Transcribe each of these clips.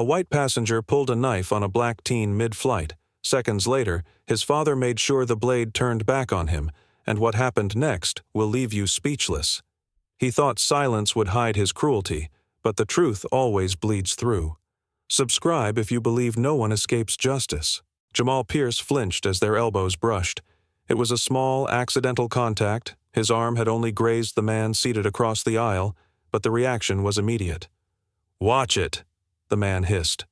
A white passenger pulled a knife on a black teen mid-flight. Seconds later, his father made sure the blade turned back on him, and what happened next will leave you speechless. He thought silence would hide his cruelty, but the truth always bleeds through. Subscribe if you believe no one escapes justice. Jamal Pierce flinched as their elbows brushed. It was a small, accidental contact. His arm had only grazed the man seated across the aisle, but the reaction was immediate. "Watch it," the man hissed.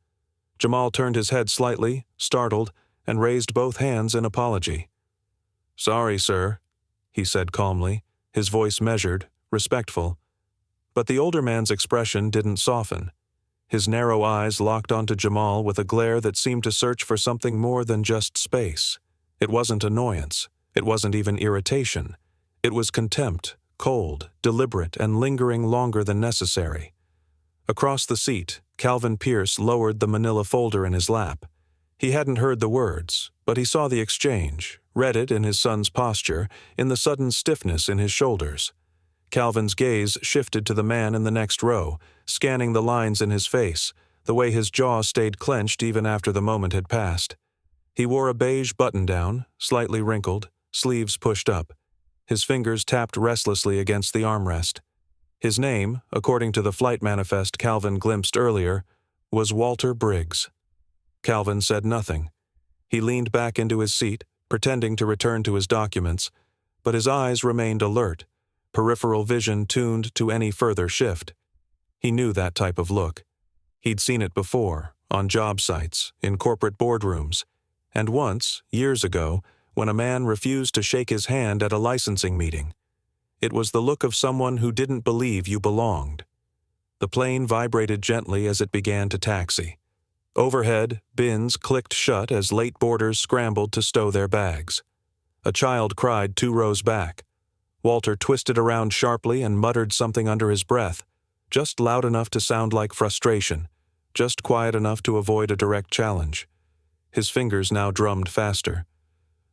Jamal turned his head slightly, startled, and raised both hands in apology. "Sorry, sir," he said calmly, his voice measured, respectful. But the older man's expression didn't soften. His narrow eyes locked onto Jamal with a glare that seemed to search for something more than just space. It wasn't annoyance. It wasn't even irritation. It was contempt, cold, deliberate, and lingering longer than necessary. Across the seat, Calvin Pierce lowered the manila folder in his lap. He hadn't heard the words, but he saw the exchange, read it in his son's posture, in the sudden stiffness in his shoulders. Calvin's gaze shifted to the man in the next row, scanning the lines in his face, the way his jaw stayed clenched even after the moment had passed. He wore a beige button-down, slightly wrinkled, sleeves pushed up. His fingers tapped restlessly against the armrest. His name, according to the flight manifest Calvin glimpsed earlier, was Walter Briggs. Calvin said nothing. He leaned back into his seat, pretending to return to his documents, but his eyes remained alert, peripheral vision tuned to any further shift. He knew that type of look. He'd seen it before, on job sites, in corporate boardrooms, and once, years ago, when a man refused to shake his hand at a licensing meeting. It was the look of someone who didn't believe you belonged. The plane vibrated gently as it began to taxi. Overhead, bins clicked shut as late boarders scrambled to stow their bags. A child cried 2 rows back. Walter twisted around sharply and muttered something under his breath, just loud enough to sound like frustration, just quiet enough to avoid a direct challenge. His fingers now drummed faster.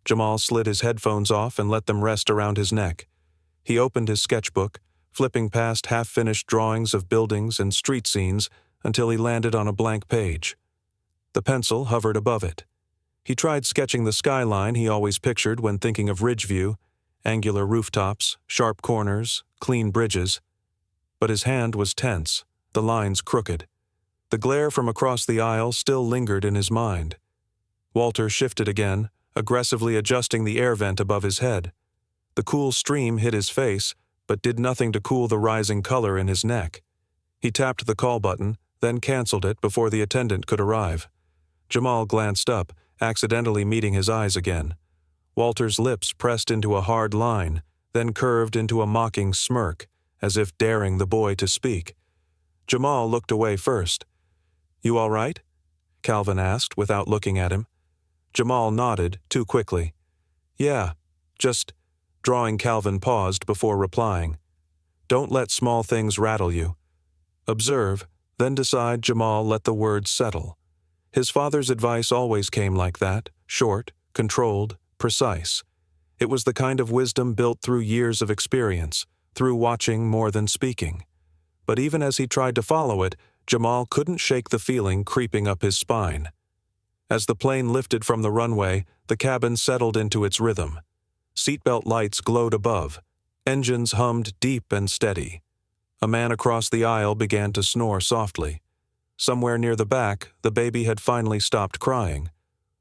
Jamal slid his headphones off and let them rest around his neck. He opened his sketchbook, flipping past half-finished drawings of buildings and street scenes until he landed on a blank page. The pencil hovered above it. He tried sketching the skyline he always pictured when thinking of Ridgeview, angular rooftops, sharp corners, clean bridges. But his hand was tense, the lines crooked. The glare from across the aisle still lingered in his mind. Walter shifted again, aggressively adjusting the air vent above his head. The cool stream hit his face, but did nothing to cool the rising color in his neck. He tapped the call button, then canceled it before the attendant could arrive. Jamal glanced up, accidentally meeting his eyes again. Walter's lips pressed into a hard line, then curved into a mocking smirk, as if daring the boy to speak. Jamal looked away first. "You all right?" Calvin asked without looking at him. Jamal nodded, too quickly. "Yeah, just..." Drawing Calvin paused before replying. "Don't let small things rattle you. Observe, then decide." Jamal let the words settle. His father's advice always came like that, short, controlled, precise. It was the kind of wisdom built through years of experience, through watching more than speaking. But even as he tried to follow it, Jamal couldn't shake the feeling creeping up his spine. As the plane lifted from the runway, the cabin settled into its rhythm. Seatbelt lights glowed above. Engines hummed deep and steady. A man across the aisle began to snore softly. Somewhere near the back, the baby had finally stopped crying.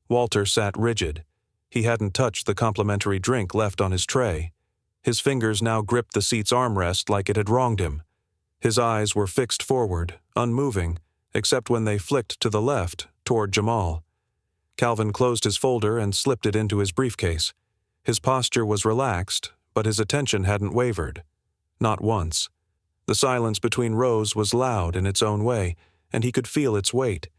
Walter sat rigid. He hadn't touched the complimentary drink left on his tray. His fingers now gripped the seat's armrest like it had wronged him. His eyes were fixed forward, unmoving, except when they flicked to the left, toward Jamal. Calvin closed his folder and slipped it into his briefcase. His posture was relaxed, but his attention hadn't wavered. Not once. The silence between rows was loud in its own way, and he could feel its weight.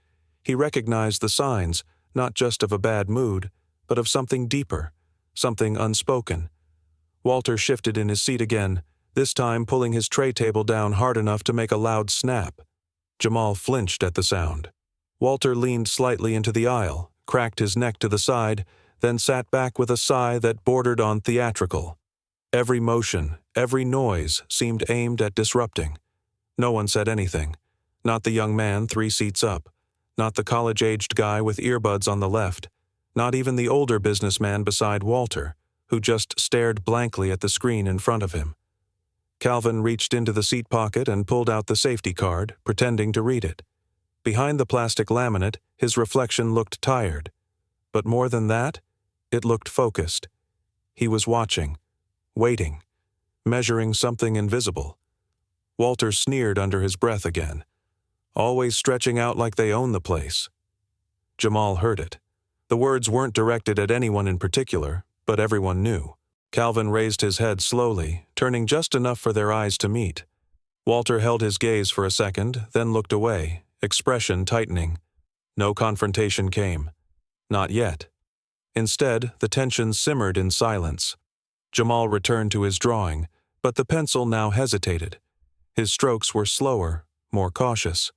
He recognized the signs, not just of a bad mood, but of something deeper, something unspoken. Walter shifted in his seat again, this time pulling his tray table down hard enough to make a loud snap. Jamal flinched at the sound. Walter leaned slightly into the aisle, cracked his neck to the side, then sat back with a sigh that bordered on theatrical. Every motion, every noise seemed aimed at disrupting. No one said anything. Not the young man 3 seats up. Not the college-aged guy with earbuds on the left, not even the older businessman beside Walter, who just stared blankly at the screen in front of him. Calvin reached into the seat pocket and pulled out the safety card, pretending to read it. Behind the plastic laminate, his reflection looked tired. But more than that, it looked focused. He was watching, waiting, measuring something invisible. Walter sneered under his breath again. Always stretching out like they own the place. Jamal heard it. The words weren't directed at anyone in particular, but everyone knew. Calvin raised his head slowly, turning just enough for their eyes to meet. Walter held his gaze for a second, then looked away, expression tightening. No confrontation came. Not yet. Instead, the tension simmered in silence. Jamal returned to his drawing, but the pencil now hesitated. His strokes were slower, more cautious.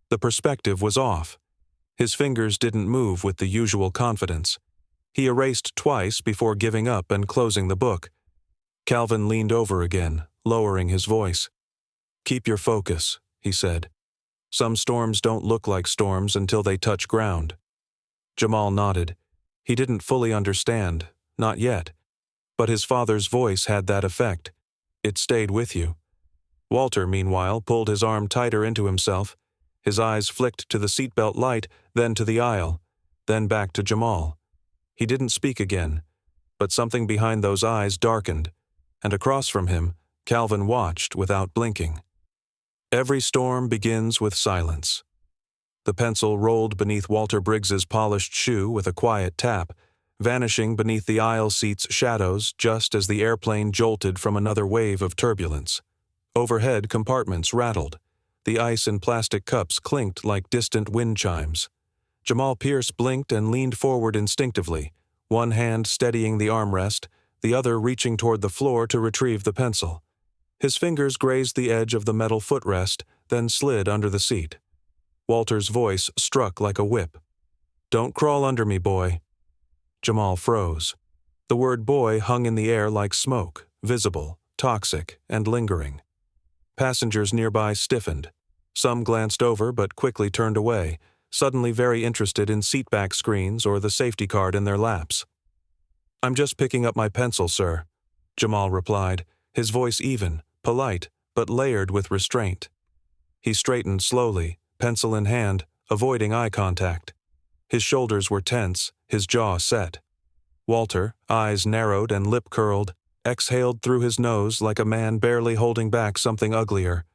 The perspective was off. His fingers didn't move with the usual confidence. He erased twice before giving up and closing the book. Calvin leaned over again, lowering his voice. "Keep your focus," he said. "Some storms don't look like storms until they touch ground." Jamal nodded. He didn't fully understand, not yet. But his father's voice had that effect. It stayed with you. Walter, meanwhile, pulled his arm tighter into himself. His eyes flicked to the seatbelt light, then to the aisle, then back to Jamal. He didn't speak again, but something behind those eyes darkened, and across from him, Calvin watched without blinking. Every storm begins with silence. The pencil rolled beneath Walter Briggs's polished shoe with a quiet tap, vanishing beneath the aisle seat's shadows just as the airplane jolted from another wave of turbulence. Overhead, compartments rattled. The ice in plastic cups clinked like distant wind chimes. Jamal Pierce blinked and leaned forward instinctively, one hand steadying the armrest, the other reaching toward the floor to retrieve the pencil. His fingers grazed the edge of the metal footrest, then slid under the seat. Walter's voice struck like a whip. "Don't crawl under me, boy." Jamal froze. The word boy hung in the air like smoke, visible, toxic, and lingering. Passengers nearby stiffened. Some glanced over but quickly turned away, suddenly very interested in seatback screens or the safety card in their laps. "I'm just picking up my pencil, sir," Jamal replied, his voice even, polite, but layered with restraint. He straightened slowly, pencil in hand, avoiding eye contact. His shoulders were tense, his jaw set. Walter, eyes narrowed and lip curled, exhaled through his nose like a man barely holding back something uglier.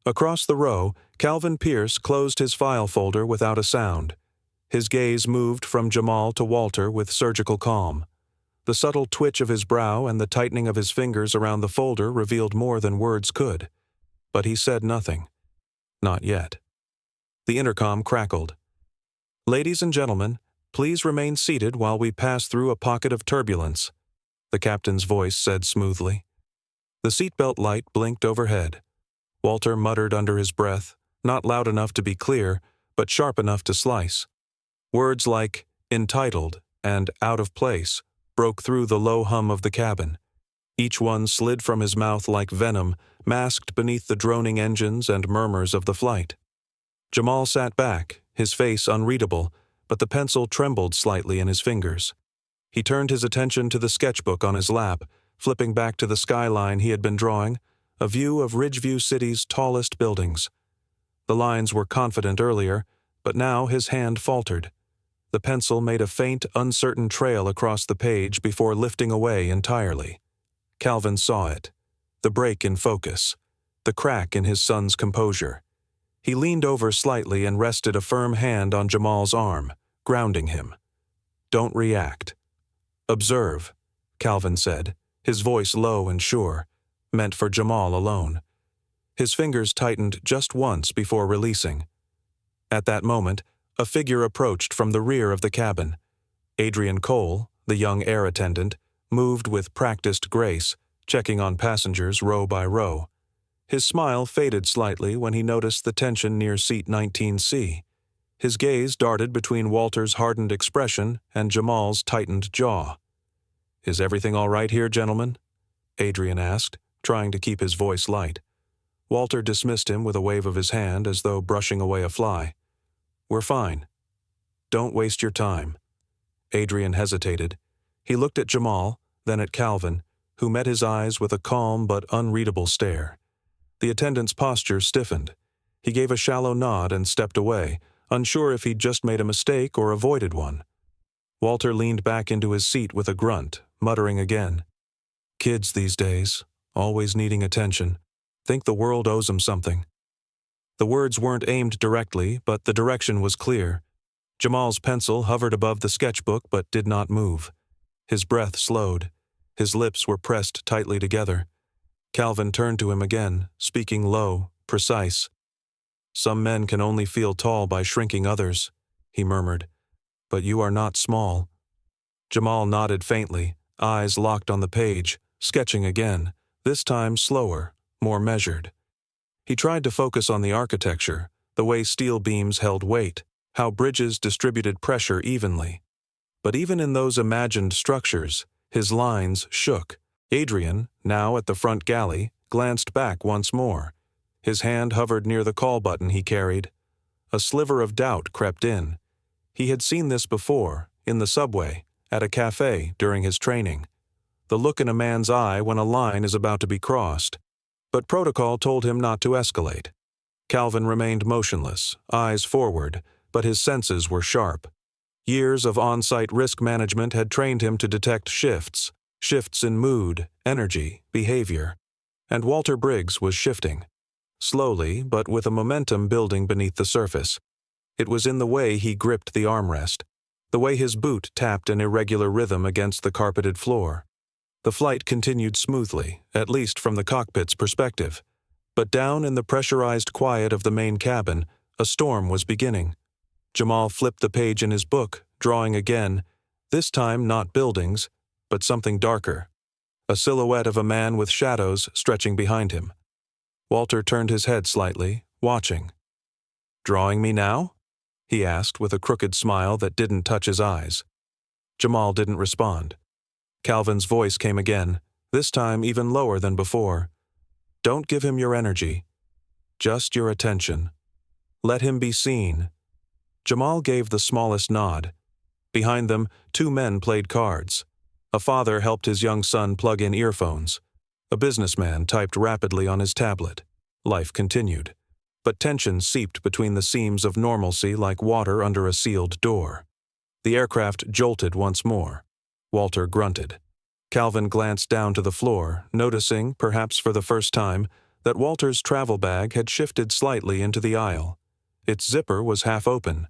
Across the row, Calvin Pierce closed his file folder without a sound. His gaze moved from Jamal to Walter with surgical calm. The subtle twitch of his brow and the tightening of his fingers around the folder revealed more than words could. But he said nothing. Not yet. The intercom crackled. "Ladies and gentlemen, please remain seated while we pass through a pocket of turbulence," the captain's voice said smoothly. The seatbelt light blinked overhead. Walter muttered under his breath, not loud enough to be clear, but sharp enough to slice. Words like entitled and out of place broke through the low hum of the cabin. Each one slid from his mouth like venom, masked beneath the droning engines and murmurs of the flight. Jamal sat back, his face unreadable, but the pencil trembled slightly in his fingers. He turned his attention to the sketchbook on his lap, flipping back to the skyline he had been drawing, a view of Ridgeview City's tallest buildings. The lines were confident earlier, but now his hand faltered. The pencil made a faint, uncertain trail across the page before lifting away entirely. Calvin saw it. The break in focus. The crack in his son's composure. He leaned over slightly and rested a firm hand on Jamal's arm, grounding him. "Don't react. Observe," Calvin said, his voice low and sure, meant for Jamal alone. His fingers tightened just once before releasing. At that moment, a figure approached from the rear of the cabin. Adrian Cole, the young air attendant, moved with practiced grace, checking on passengers row by row. His smile faded slightly when he noticed the tension near seat 19C. His gaze darted between Walter's hardened expression and Jamal's tightened jaw. "Is everything all right here, gentlemen?" Adrian asked, trying to keep his voice light. Walter dismissed him with a wave of his hand as though brushing away a fly. We're fine. Don't waste your time. Adrian hesitated. He looked at Jamal, then at Calvin, who met his eyes with a calm but unreadable stare. The attendant's posture stiffened. He gave a shallow nod and stepped away, unsure if he'd just made a mistake or avoided one. Walter leaned back into his seat with a grunt, muttering again. Kids these days, always needing attention, think the world owes them something. The words weren't aimed directly, but the direction was clear. Jamal's pencil hovered above the sketchbook but did not move. His breath slowed. His lips were pressed tightly together. Calvin turned to him again, speaking low, precise. Some men can only feel tall by shrinking others, he murmured. But you are not small. Jamal nodded faintly, eyes locked on the page, sketching again, this time slower, more measured. He tried to focus on the architecture, the way steel beams held weight, how bridges distributed pressure evenly. But even in those imagined structures, his lines shook. Adrian, now at the front galley, glanced back once more. His hand hovered near the call button he carried. A sliver of doubt crept in. He had seen this before, in the subway, at a cafe during his training. The look in a man's eye when a line is about to be crossed. But protocol told him not to escalate. Calvin remained motionless, eyes forward, but his senses were sharp. Years of on-site risk management had trained him to detect shifts in mood, energy, behavior. And Walter Briggs was shifting. Slowly, but with a momentum building beneath the surface. It was in the way he gripped the armrest, the way his boot tapped an irregular rhythm against the carpeted floor. The flight continued smoothly, at least from the cockpit's perspective. But down in the pressurized quiet of the main cabin, a storm was beginning. Jamal flipped the page in his book, drawing again, this time not buildings, but something darker. A silhouette of a man with shadows stretching behind him. Walter turned his head slightly, watching. Drawing me now? He asked with a crooked smile that didn't touch his eyes. Jamal didn't respond. Calvin's voice came again, this time even lower than before. Don't give him your energy. Just your attention. Let him be seen. Jamal gave the smallest nod. Behind them, two men played cards. A father helped his young son plug in earphones. A businessman typed rapidly on his tablet. Life continued. But tension seeped between the seams of normalcy like water under a sealed door. The aircraft jolted once more. Walter grunted. Calvin glanced down to the floor, noticing, perhaps for the first time, that Walter's travel bag had shifted slightly into the aisle. Its zipper was half open,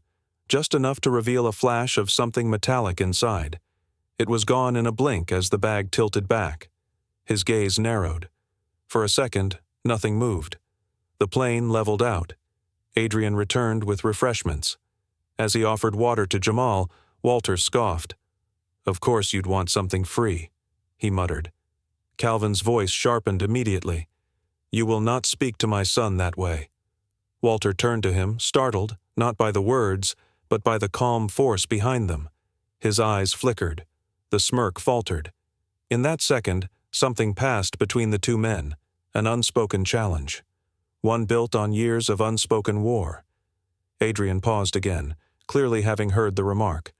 just enough to reveal a flash of something metallic inside. It was gone in a blink as the bag tilted back. His gaze narrowed. For a second, nothing moved. The plane leveled out. Adrian returned with refreshments. As he offered water to Jamal, Walter scoffed. Of course you'd want something free, he muttered. Calvin's voice sharpened immediately. You will not speak to my son that way. Walter turned to him, startled, not by the words, but by the calm force behind them. His eyes flickered. The smirk faltered. In that second, something passed between the two men, an unspoken challenge. One built on years of unspoken war. Adrian paused again, clearly having heard the remark.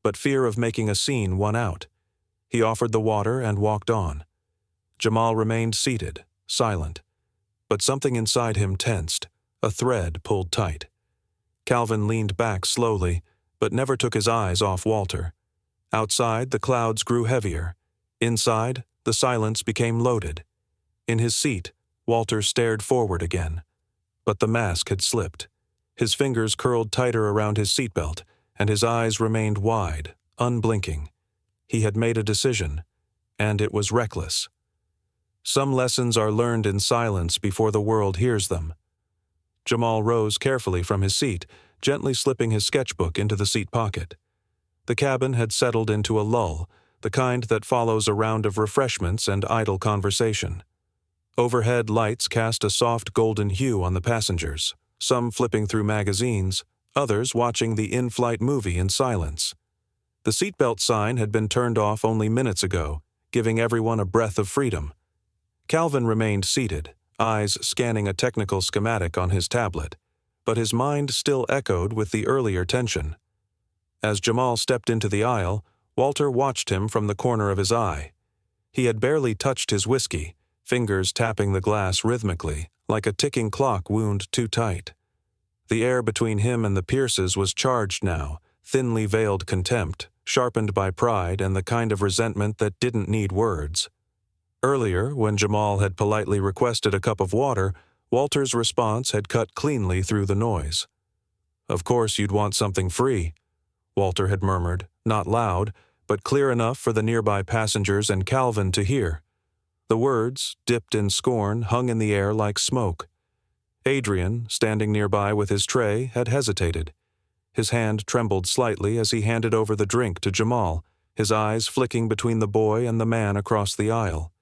But fear of making a scene won out. He offered the water and walked on. Jamal remained seated, silent. But something inside him tensed, a thread pulled tight. Calvin leaned back slowly, but never took his eyes off Walter. Outside, the clouds grew heavier. Inside, the silence became loaded. In his seat, Walter stared forward again. But the mask had slipped. His fingers curled tighter around his seatbelt, and his eyes remained wide, unblinking. He had made a decision, and it was reckless. Some lessons are learned in silence before the world hears them. Jamal rose carefully from his seat, gently slipping his sketchbook into the seat pocket. The cabin had settled into a lull, the kind that follows a round of refreshments and idle conversation. Overhead lights cast a soft golden hue on the passengers, some flipping through magazines, others watching the in-flight movie in silence. The seatbelt sign had been turned off only minutes ago, giving everyone a breath of freedom. Calvin remained seated, eyes scanning a technical schematic on his tablet. but his mind still echoed with the earlier tension. As Jamal stepped into the aisle, Walter watched him from the corner of his eye. He had barely touched his whiskey, fingers tapping the glass rhythmically, like a ticking clock wound too tight. The air between him and the Pierces was charged now, thinly veiled contempt, sharpened by pride and the kind of resentment that didn't need words. Earlier, when Jamal had politely requested a cup of water, Walter's response had cut cleanly through the noise. "Of course you'd want something free," Walter had murmured, not loud, but clear enough for the nearby passengers and Calvin to hear. The words, dipped in scorn, hung in the air like smoke. Adrian, standing nearby with his tray, had hesitated. His hand trembled slightly as he handed over the drink to Jamal, his eyes flicking between the boy and the man across the aisle.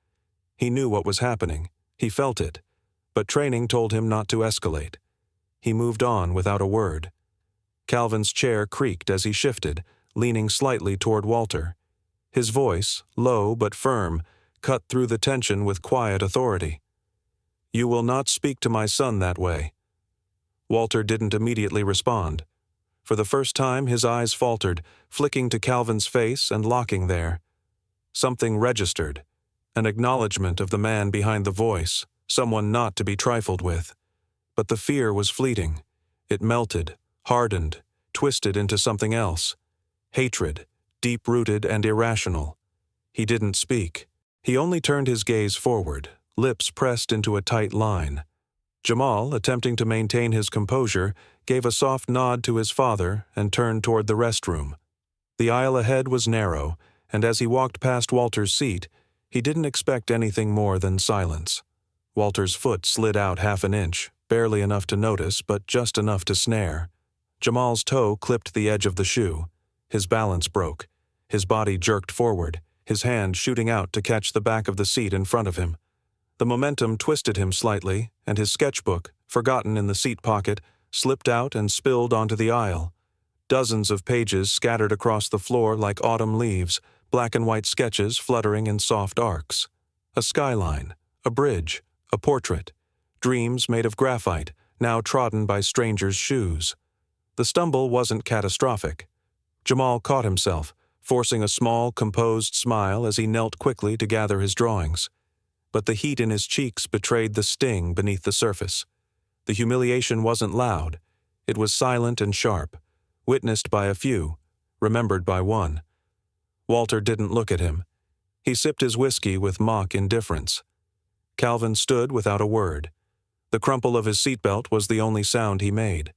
He knew what was happening. He felt it. But training told him not to escalate. He moved on without a word. Calvin's chair creaked as he shifted, leaning slightly toward Walter. His voice, low but firm, cut through the tension with quiet authority. "You will not speak to my son that way." Walter didn't immediately respond. For the first time his eyes faltered, flicking to Calvin's face and locking there. Something registered, an acknowledgement of the man behind the voice, someone not to be trifled with. But the fear was fleeting. It melted, hardened, twisted into something else. Hatred, deep-rooted and irrational. He didn't speak. He only turned his gaze forward, lips pressed into a tight line. Jamal, attempting to maintain his composure, gave a soft nod to his father and turned toward the restroom. The aisle ahead was narrow, and as he walked past Walter's seat, he didn't expect anything more than silence. Walter's foot slid out half an inch, barely enough to notice, but just enough to snare. Jamal's toe clipped the edge of the shoe. His balance broke. His body jerked forward, his hand shooting out to catch the back of the seat in front of him. The momentum twisted him slightly, and his sketchbook, forgotten in the seat pocket, slipped out and spilled onto the aisle. Dozens of pages scattered across the floor like autumn leaves, black and white sketches fluttering in soft arcs. A skyline, a bridge, a portrait, dreams made of graphite, now trodden by strangers' shoes. The stumble wasn't catastrophic. Jamal caught himself, forcing a small, composed smile as he knelt quickly to gather his drawings. But the heat in his cheeks betrayed the sting beneath the surface. The humiliation wasn't loud. It was silent and sharp, witnessed by a few, remembered by one. Walter didn't look at him. He sipped his whiskey with mock indifference. Calvin stood without a word. The crumple of his seatbelt was the only sound he made.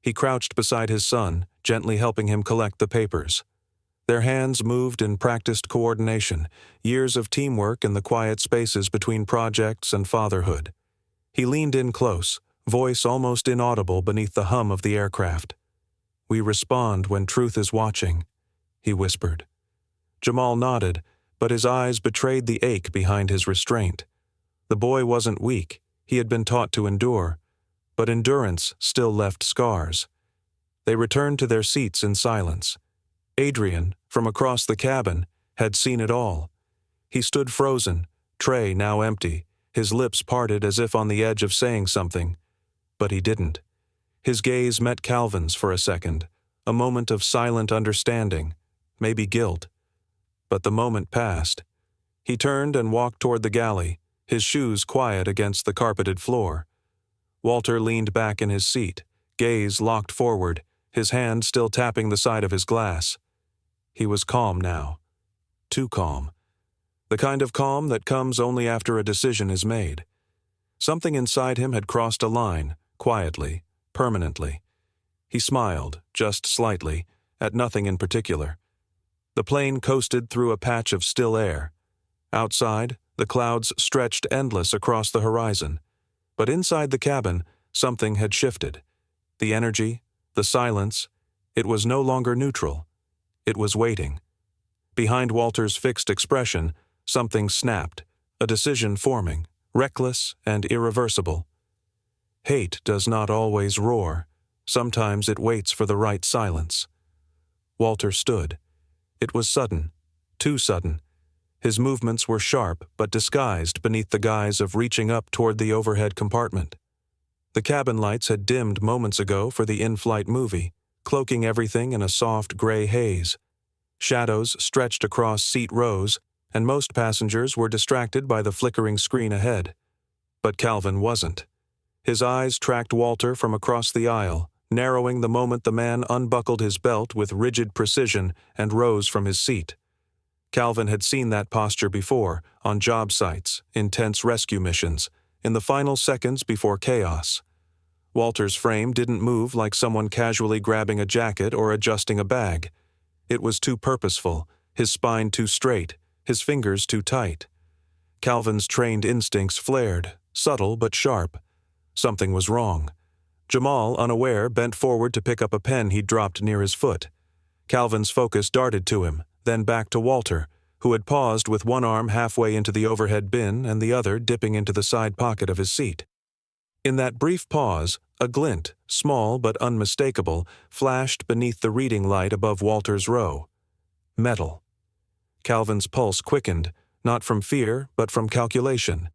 He crouched beside his son, gently helping him collect the papers. Their hands moved in practiced coordination, years of teamwork in the quiet spaces between projects and fatherhood. He leaned in close, voice almost inaudible beneath the hum of the aircraft. "We respond when truth is watching," he whispered. Jamal nodded, but his eyes betrayed the ache behind his restraint. The boy wasn't weak. He had been taught to endure, but endurance still left scars. They returned to their seats in silence. Adrian, from across the cabin, had seen it all. He stood frozen, tray now empty, his lips parted as if on the edge of saying something. But he didn't. His gaze met Calvin's for a second, a moment of silent understanding, maybe guilt. But the moment passed. He turned and walked toward the galley, his shoes quiet against the carpeted floor. Walter leaned back in his seat, gaze locked forward, his hand still tapping the side of his glass. He was calm now. Too calm. The kind of calm that comes only after a decision is made. Something inside him had crossed a line, quietly, permanently. He smiled, just slightly, at nothing in particular. The plane coasted through a patch of still air. Outside, the clouds stretched endless across the horizon. But inside the cabin, something had shifted. The energy, the silence, it was no longer neutral. It was waiting. Behind Walter's fixed expression, something snapped, a decision forming, reckless and irreversible. Hate does not always roar. Sometimes it waits for the right silence. Walter stood. It was sudden, too sudden. His movements were sharp but disguised beneath the guise of reaching up toward the overhead compartment. The cabin lights had dimmed moments ago for the in-flight movie, cloaking everything in a soft gray haze. Shadows stretched across seat rows, and most passengers were distracted by the flickering screen ahead. But Calvin wasn't. His eyes tracked Walter from across the aisle, narrowing the moment the man unbuckled his belt with rigid precision and rose from his seat. Calvin had seen that posture before, on job sites, intense rescue missions, in the final seconds before chaos. Walter's frame didn't move like someone casually grabbing a jacket or adjusting a bag. It was too purposeful, his spine too straight, his fingers too tight. Calvin's trained instincts flared, subtle but sharp. Something was wrong. Jamal, unaware, bent forward to pick up a pen he'd dropped near his foot. Calvin's focus darted to him, then back to Walter, who had paused with one arm halfway into the overhead bin and the other dipping into the side pocket of his seat. In that brief pause, a glint, small but unmistakable, flashed beneath the reading light above Walter's row. Metal. Calvin's pulse quickened, not from fear, but from calculation.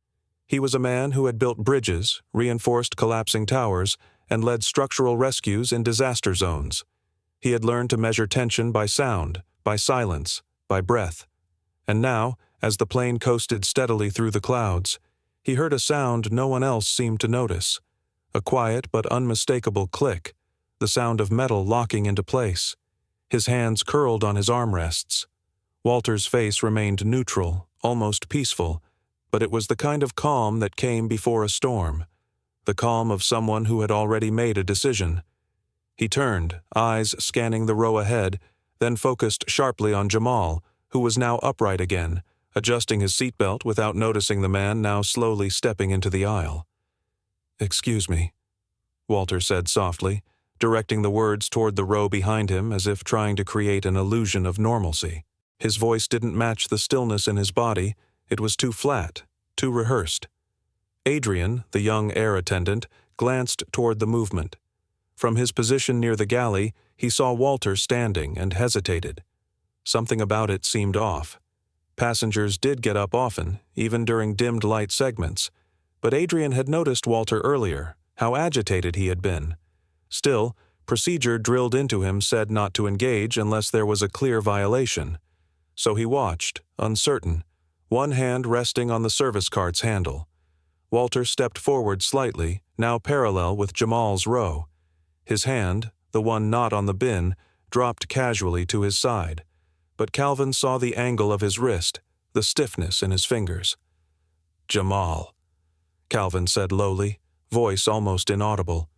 He was a man who had built bridges, reinforced collapsing towers, and led structural rescues in disaster zones. He had learned to measure tension by sound, by silence, by breath. And now, as the plane coasted steadily through the clouds, he heard a sound no one else seemed to notice. A quiet but unmistakable click, the sound of metal locking into place. His hands curled on his armrests. Walter's face remained neutral, almost peaceful, but it was the kind of calm that came before a storm, the calm of someone who had already made a decision. He turned, eyes scanning the row ahead, then focused sharply on Jamal, who was now upright again, adjusting his seatbelt without noticing the man now slowly stepping into the aisle. "Excuse me," Walter said softly, directing the words toward the row behind him as if trying to create an illusion of normalcy. His voice didn't match the stillness in his body. It was too flat, too rehearsed. Adrian, the young air attendant, glanced toward the movement. From his position near the galley, he saw Walter standing and hesitated. Something about it seemed off. Passengers did get up often, even during dimmed light segments, but Adrian had noticed Walter earlier, how agitated he had been. Still, procedure drilled into him said not to engage unless there was a clear violation. So he watched, uncertain, one hand resting on the service cart's handle. Walter stepped forward slightly, now parallel with Jamal's row. His hand, the one not on the bin, dropped casually to his side, but Calvin saw the angle of his wrist, the stiffness in his fingers. "Jamal," Calvin said lowly, voice almost inaudible.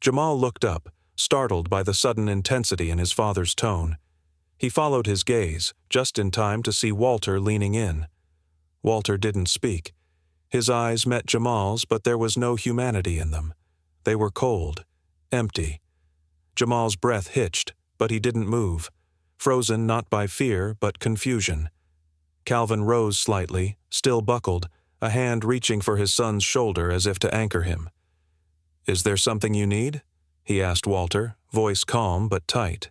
Jamal looked up, startled by the sudden intensity in his father's tone. He followed his gaze, just in time to see Walter leaning in. Walter didn't speak. His eyes met Jamal's, but there was no humanity in them. They were cold, empty. Jamal's breath hitched, but he didn't move, frozen not by fear but confusion. Calvin rose slightly, still buckled, a hand reaching for his son's shoulder as if to anchor him. "Is there something you need?" he asked Walter, voice calm but tight.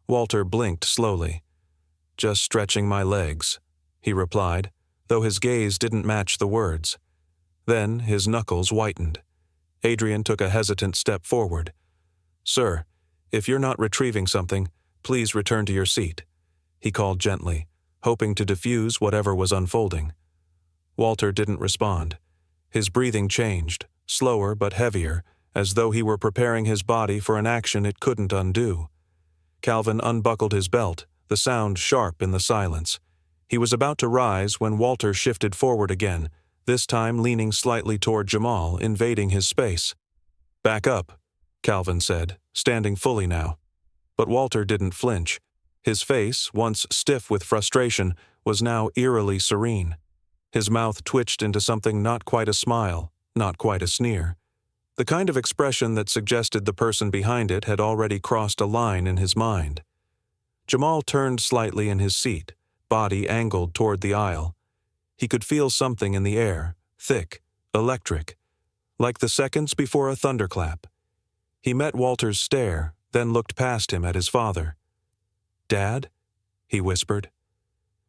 Walter blinked slowly. "Just stretching my legs," he replied, though his gaze didn't match the words. Then his knuckles whitened. Adrian took a hesitant step forward. "Sir, if you're not retrieving something, please return to your seat," he called gently, hoping to diffuse whatever was unfolding. Walter didn't respond. His breathing changed, slower but heavier, as though he were preparing his body for an action it couldn't undo. Calvin unbuckled his belt, the sound sharp in the silence. He was about to rise when Walter shifted forward again, this time leaning slightly toward Jamal, invading his space. "Back up," Calvin said, standing fully now. But Walter didn't flinch. His face, once stiff with frustration, was now eerily serene. His mouth twitched into something not quite a smile, not quite a sneer. The kind of expression that suggested the person behind it had already crossed a line in his mind. Jamal turned slightly in his seat, body angled toward the aisle. He could feel something in the air, thick, electric, like the seconds before a thunderclap. He met Walter's stare, then looked past him at his father. "Dad?" he whispered.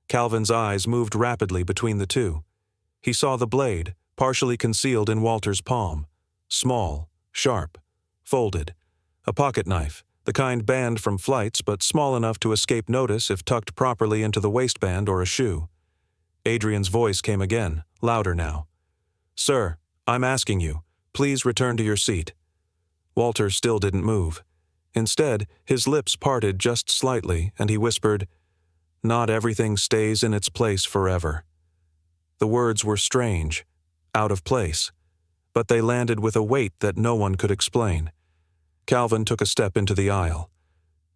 Calvin's eyes moved rapidly between the two. He saw the blade, partially concealed in Walter's palm, small, sharp, folded. A pocket knife, the kind banned from flights but small enough to escape notice if tucked properly into the waistband or a shoe. Adrian's voice came again, louder now. "Sir, I'm asking you, please return to your seat." Walter still didn't move. Instead, his lips parted just slightly, and he whispered, "Not everything stays in its place forever." The words were strange, out of place, but they landed with a weight that no one could explain. Calvin took a step into the aisle.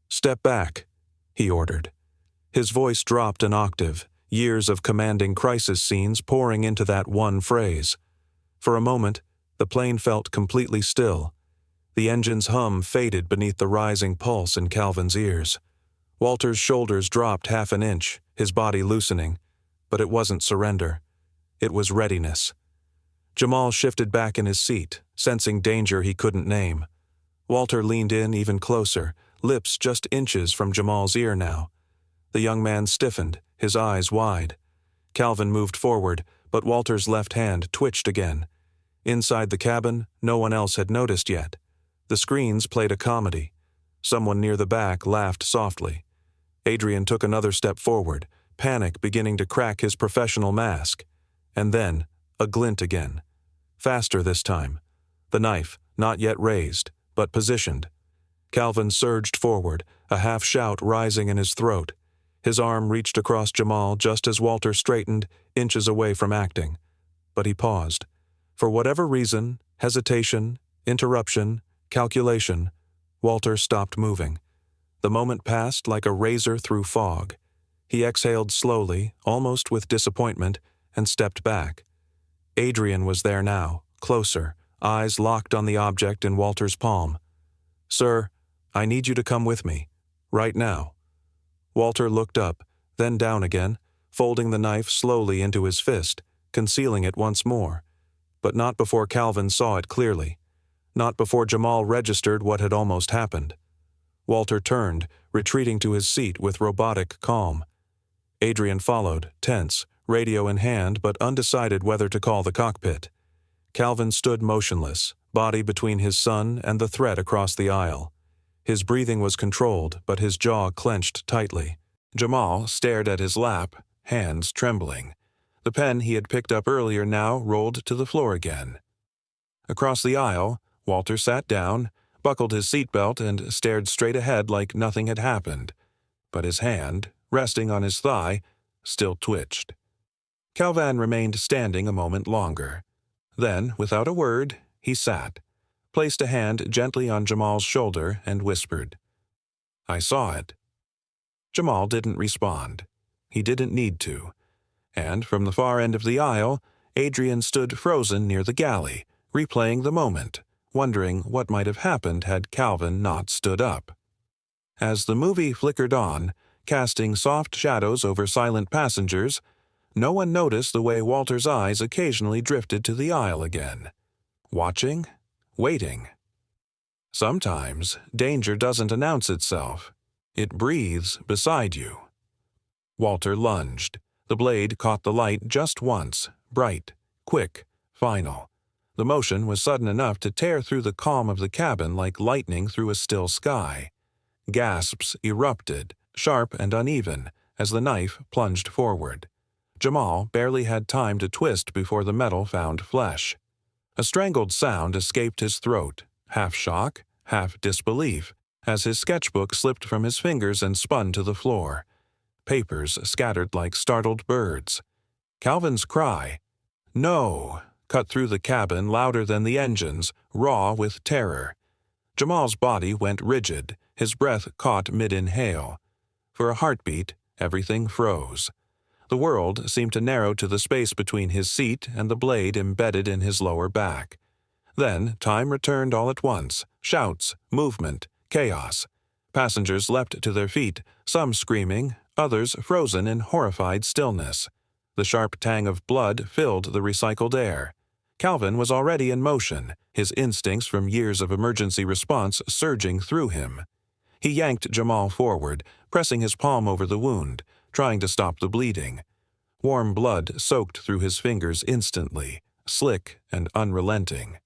"Step back," he ordered. His voice dropped an octave, years of commanding crisis scenes pouring into that one phrase. For a moment, the plane felt completely still. The engine's hum faded beneath the rising pulse in Calvin's ears. Walter's shoulders dropped half an inch, his body loosening. But it wasn't surrender. It was readiness. Jamal shifted back in his seat, sensing danger he couldn't name. Walter leaned in even closer, lips just inches from Jamal's ear now. The young man stiffened, his eyes wide. Calvin moved forward, but Walter's left hand twitched again. Inside the cabin, no one else had noticed yet. The screens played a comedy. Someone near the back laughed softly. Adrian took another step forward, panic beginning to crack his professional mask. And then, a glint again. Faster this time. The knife, not yet raised, but positioned. Calvin surged forward, a half shout rising in his throat. His arm reached across Jamal just as Walter straightened, inches away from acting. But he paused. For whatever reason, hesitation, interruption, calculation, Walter stopped moving. The moment passed like a razor through fog. He exhaled slowly, almost with disappointment, and stepped back. Adrian was there now, closer, eyes locked on the object in Walter's palm. "Sir, I need you to come with me. Right now." Walter looked up, then down again, folding the knife slowly into his fist, concealing it once more. But not before Calvin saw it clearly. Not before Jamal registered what had almost happened. Walter turned, retreating to his seat with robotic calm. Adrian followed, tense, radio in hand but undecided whether to call the cockpit. Calvin stood motionless, body between his son and the threat across the aisle. His breathing was controlled, but his jaw clenched tightly. Jamal stared at his lap, hands trembling. The pen he had picked up earlier now rolled to the floor again. Across the aisle, Walter sat down, buckled his seatbelt, and stared straight ahead like nothing had happened. But his hand, resting on his thigh, still twitched. Calvin remained standing a moment longer. Then, without a word, he sat, placed a hand gently on Jamal's shoulder, and whispered, "I saw it." Jamal didn't respond. He didn't need to. And from the far end of the aisle, Adrian stood frozen near the galley, replaying the moment, wondering what might have happened had Calvin not stood up. As the movie flickered on, casting soft shadows over silent passengers, no one noticed the way Walter's eyes occasionally drifted to the aisle again. Watching, waiting. Sometimes danger doesn't announce itself. It breathes beside you. Walter lunged. The blade caught the light just once, bright, quick, final. The motion was sudden enough to tear through the calm of the cabin like lightning through a still sky. Gasps erupted, sharp and uneven, as the knife plunged forward. Jamal barely had time to twist before the metal found flesh. A strangled sound escaped his throat, half shock, half disbelief, as his sketchbook slipped from his fingers and spun to the floor. Papers scattered like startled birds. Calvin's cry, "No!" cut through the cabin louder than the engines, raw with terror. Jamal's body went rigid, his breath caught mid-inhale. For a heartbeat, everything froze. The world seemed to narrow to the space between his seat and the blade embedded in his lower back. Then time returned all at once, shouts, movement, chaos. Passengers leapt to their feet, some screaming, others frozen in horrified stillness. The sharp tang of blood filled the recycled air. Calvin was already in motion, his instincts from years of emergency response surging through him. He yanked Jamal forward, pressing his palm over the wound, trying to stop the bleeding. Warm blood soaked through his fingers instantly, slick and unrelenting.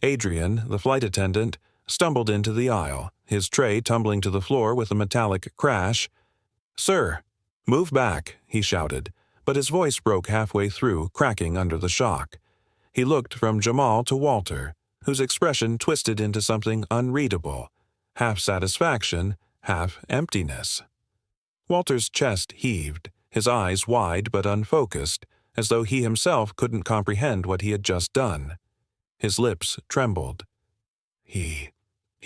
Adrian, the flight attendant, stumbled into the aisle, his tray tumbling to the floor with a metallic crash. "Sir, move back," he shouted, but his voice broke halfway through, cracking under the shock. He looked from Jamal to Walter, whose expression twisted into something unreadable, half satisfaction, half emptiness. Walter's chest heaved, his eyes wide but unfocused, as though he himself couldn't comprehend what he had just done. His lips trembled. He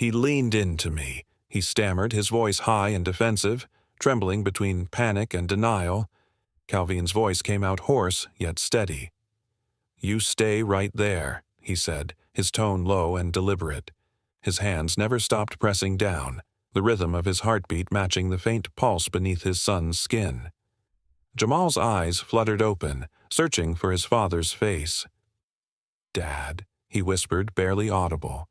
leaned into me," he stammered, his voice high and defensive, trembling between panic and denial. Calvin's voice came out hoarse, yet steady. "You stay right there," he said, his tone low and deliberate. His hands never stopped pressing down, the rhythm of his heartbeat matching the faint pulse beneath his son's skin. Jamal's eyes fluttered open, searching for his father's face. "Dad," he whispered, barely audible.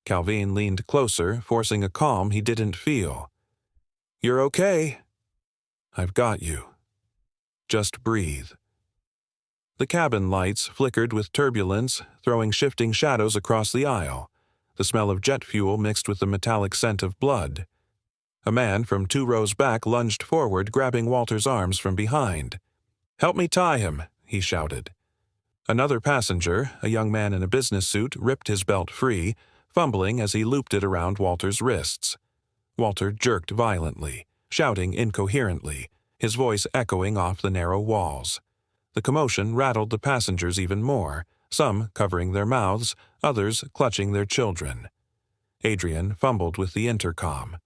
Calvin leaned closer, forcing a calm he didn't feel. "You're okay. I've got you. Just breathe." The cabin lights flickered with turbulence, throwing shifting shadows across the aisle. The smell of jet fuel mixed with the metallic scent of blood. A man from 2 rows back lunged forward, grabbing Walter's arms from behind. "Help me tie him," he shouted. Another passenger, a young man in a business suit, ripped his belt free, fumbling as he looped it around Walter's wrists. Walter jerked violently, shouting incoherently, his voice echoing off the narrow walls. The commotion rattled the passengers even more, some covering their mouths, others clutching their children. Adrian fumbled with the intercom.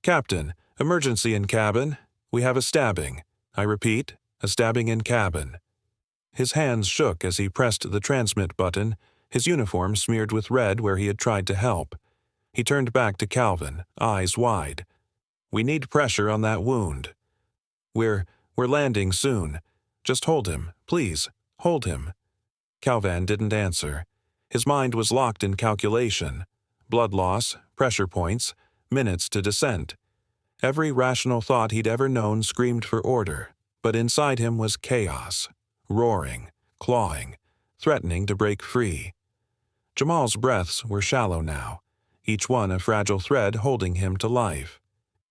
"Captain, emergency in cabin. We have a stabbing. I repeat, a stabbing in cabin." His hands shook as he pressed the transmit button, his uniform smeared with red where he had tried to help. He turned back to Calvin, eyes wide. "We need pressure on that wound. We're landing soon. Just hold him, please, hold him." Calvin didn't answer. His mind was locked in calculation. Blood loss, pressure points, minutes to descent. Every rational thought he'd ever known screamed for order, but inside him was chaos, roaring, clawing, threatening to break free. Jamal's breaths were shallow now, each one a fragile thread holding him to life.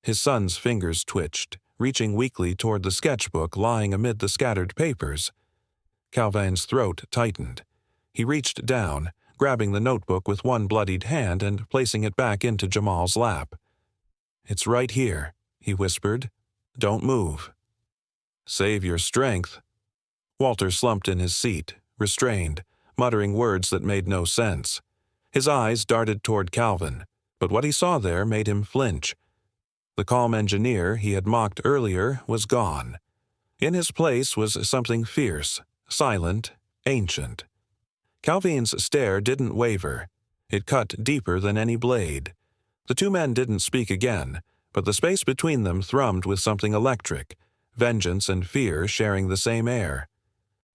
His son's fingers twitched, reaching weakly toward the sketchbook lying amid the scattered papers. Calvin's throat tightened. He reached down, grabbing the notebook with one bloodied hand and placing it back into Jamal's lap. "It's right here," he whispered. "Don't move." "Save your strength." Walter slumped in his seat, restrained, muttering words that made no sense. His eyes darted toward Calvin, but what he saw there made him flinch. The calm engineer he had mocked earlier was gone. In his place was something fierce, silent, ancient. Calvin's stare didn't waver. It cut deeper than any blade. The two men didn't speak again, but the space between them thrummed with something electric, vengeance and fear sharing the same air.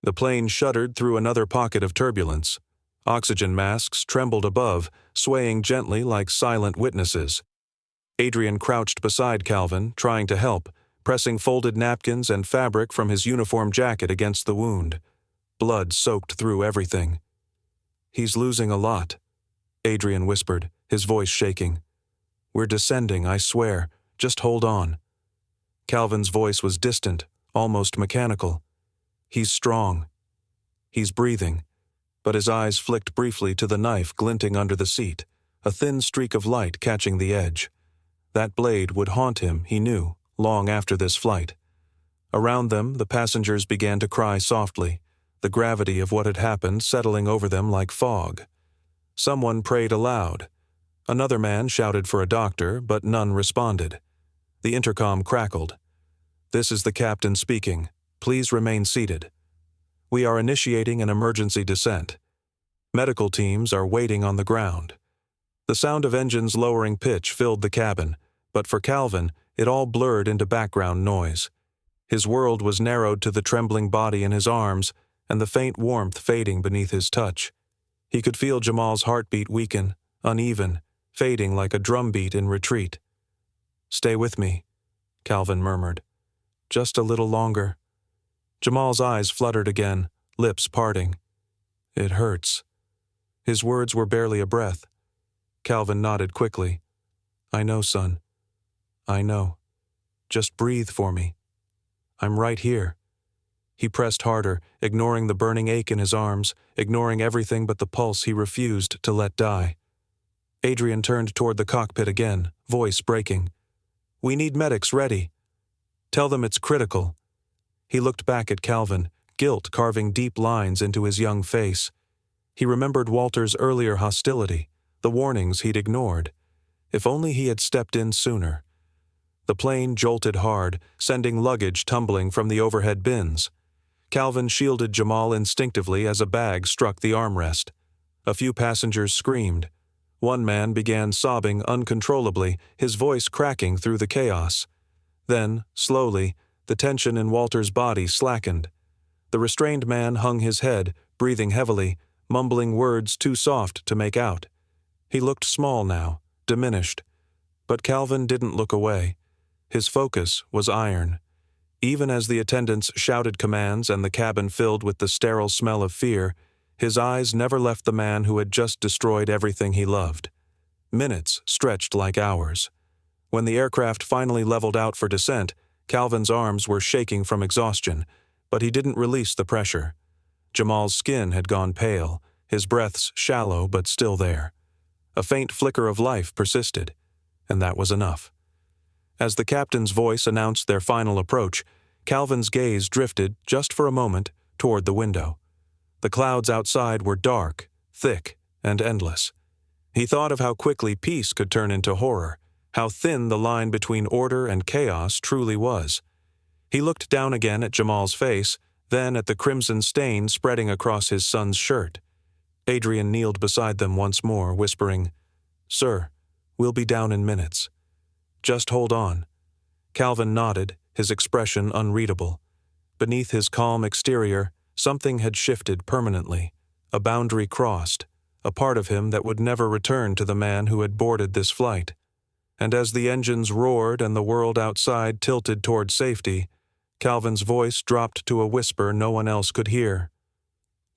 The plane shuddered through another pocket of turbulence. Oxygen masks trembled above, swaying gently like silent witnesses. Adrian crouched beside Calvin, trying to help, pressing folded napkins and fabric from his uniform jacket against the wound. Blood soaked through everything. "He's losing a lot," Adrian whispered, his voice shaking. "We're descending, I swear. Just hold on." Calvin's voice was distant, almost mechanical. "He's strong. He's breathing." But his eyes flicked briefly to the knife glinting under the seat, a thin streak of light catching the edge. That blade would haunt him, he knew, long after this flight. Around them, the passengers began to cry softly, the gravity of what had happened settling over them like fog. Someone prayed aloud. Another man shouted for a doctor, but none responded. The intercom crackled. "This is the captain speaking. Please remain seated. We are initiating an emergency descent. Medical teams are waiting on the ground." The sound of engines lowering pitch filled the cabin, but for Calvin, it all blurred into background noise. His world was narrowed to the trembling body in his arms and the faint warmth fading beneath his touch. He could feel Jamal's heartbeat weaken, uneven, fading like a drumbeat in retreat. "Stay with me," Calvin murmured. "Just a little longer." Jamal's eyes fluttered again, lips parting. "It hurts." His words were barely a breath. Calvin nodded quickly. I know, son. I know. Just breathe for me. I'm right here. He pressed harder, ignoring the burning ache in his arms, ignoring everything but the pulse he refused to let die. Adrian turned toward the cockpit again, voice breaking. We need medics ready. Tell them it's critical. He looked back at Calvin, guilt carving deep lines into his young face. He remembered Walter's earlier hostility, the warnings he'd ignored. If only he had stepped in sooner. The plane jolted hard, sending luggage tumbling from the overhead bins. Calvin shielded Jamal instinctively as a bag struck the armrest. A few passengers screamed. One man began sobbing uncontrollably, his voice cracking through the chaos. Then, slowly, the tension in Walter's body slackened. The restrained man hung his head, breathing heavily, mumbling words too soft to make out. He looked small now, diminished. But Calvin didn't look away. His focus was iron. Even as the attendants shouted commands and the cabin filled with the sterile smell of fear, his eyes never left the man who had just destroyed everything he loved. Minutes stretched like hours. When the aircraft finally leveled out for descent, Calvin's arms were shaking from exhaustion, but he didn't release the pressure. Jamal's skin had gone pale, his breaths shallow but still there. A faint flicker of life persisted, and that was enough. As the captain's voice announced their final approach, Calvin's gaze drifted, just for a moment, toward the window. The clouds outside were dark, thick, and endless. He thought of how quickly peace could turn into horror, how thin the line between order and chaos truly was. He looked down again at Jamal's face, then at the crimson stain spreading across his son's shirt. Adrian kneeled beside them once more, whispering, "Sir, we'll be down in minutes. Just hold on." Calvin nodded, his expression unreadable. Beneath his calm exterior, something had shifted permanently, a boundary crossed, a part of him that would never return to the man who had boarded this flight. And as the engines roared and the world outside tilted toward safety, Calvin's voice dropped to a whisper no one else could hear.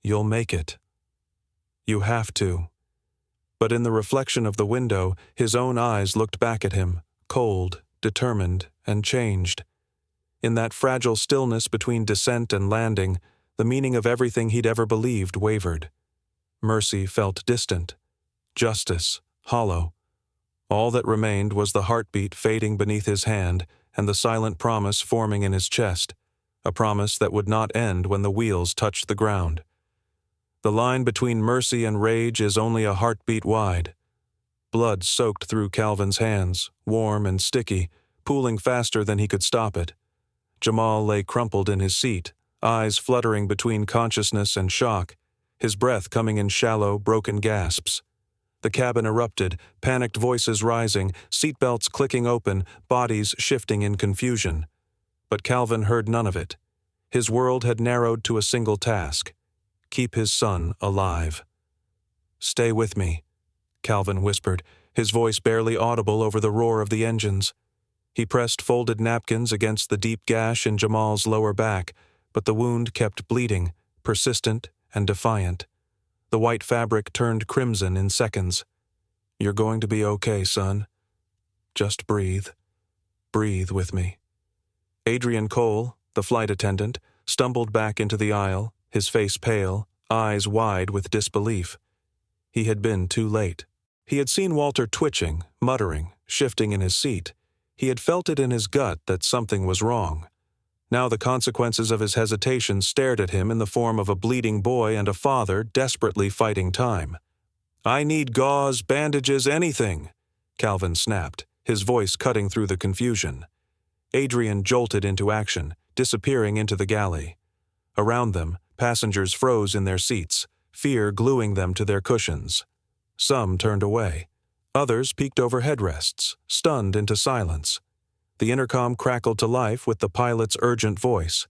"You'll make it. You have to." But in the reflection of the window, his own eyes looked back at him, cold, determined, and changed. In that fragile stillness between descent and landing, the meaning of everything he'd ever believed wavered. Mercy felt distant. Justice, hollow. All that remained was the heartbeat fading beneath his hand and the silent promise forming in his chest, a promise that would not end when the wheels touched the ground. The line between mercy and rage is only a heartbeat wide. Blood soaked through Calvin's hands, warm and sticky, pooling faster than he could stop it. Jamal lay crumpled in his seat, eyes fluttering between consciousness and shock, his breath coming in shallow, broken gasps. The cabin erupted, panicked voices rising, seatbelts clicking open, bodies shifting in confusion. But Calvin heard none of it. His world had narrowed to a single task: keep his son alive. "Stay with me," Calvin whispered, his voice barely audible over the roar of the engines. He pressed folded napkins against the deep gash in Jamal's lower back, but the wound kept bleeding, persistent and defiant. The white fabric turned crimson in seconds. "You're going to be okay, son. Just breathe. Breathe with me." Adrian Cole, the flight attendant, stumbled back into the aisle, his face pale, eyes wide with disbelief. He had been too late. He had seen Walter twitching, muttering, shifting in his seat. He had felt it in his gut that something was wrong. Now the consequences of his hesitation stared at him in the form of a bleeding boy and a father desperately fighting time. "I need gauze, bandages, anything," Calvin snapped, his voice cutting through the confusion. Adrian jolted into action, disappearing into the galley. Around them, passengers froze in their seats, fear gluing them to their cushions. Some turned away. Others peeked over headrests, stunned into silence. The intercom crackled to life with the pilot's urgent voice.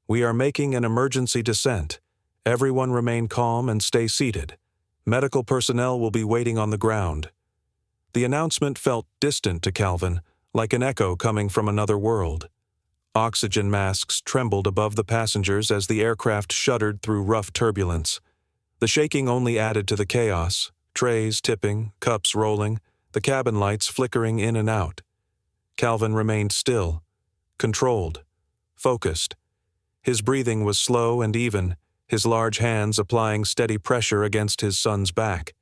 "We are making an emergency descent. Everyone remain calm and stay seated. Medical personnel will be waiting on the ground." The announcement felt distant to Calvin, like an echo coming from another world. Oxygen masks trembled above the passengers as the aircraft shuddered through rough turbulence. The shaking only added to the chaos, trays tipping, cups rolling, the cabin lights flickering in and out. Calvin remained still, controlled, focused. His breathing was slow and even, his large hands applying steady pressure against his son's back.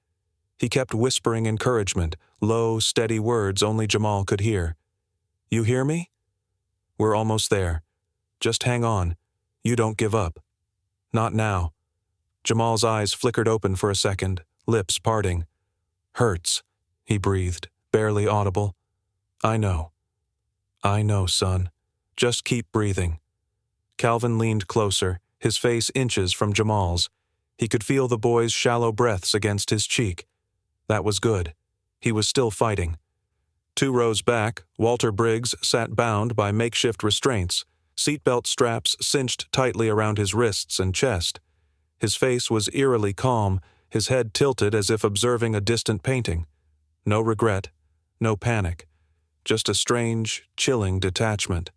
He kept whispering encouragement, low, steady words only Jamal could hear. "You hear me? We're almost there. Just hang on. You don't give up. Not now." Jamal's eyes flickered open for a second, lips parting. "Hurts," he breathed, barely audible. "I know. I know, son. Just keep breathing." Calvin leaned closer, his face inches from Jamal's. He could feel the boy's shallow breaths against his cheek. That was good. He was still fighting. 2 rows back, Walter Briggs sat bound by makeshift restraints, seatbelt straps cinched tightly around his wrists and chest. His face was eerily calm, his head tilted as if observing a distant painting. No regret, no panic, just a strange, chilling detachment.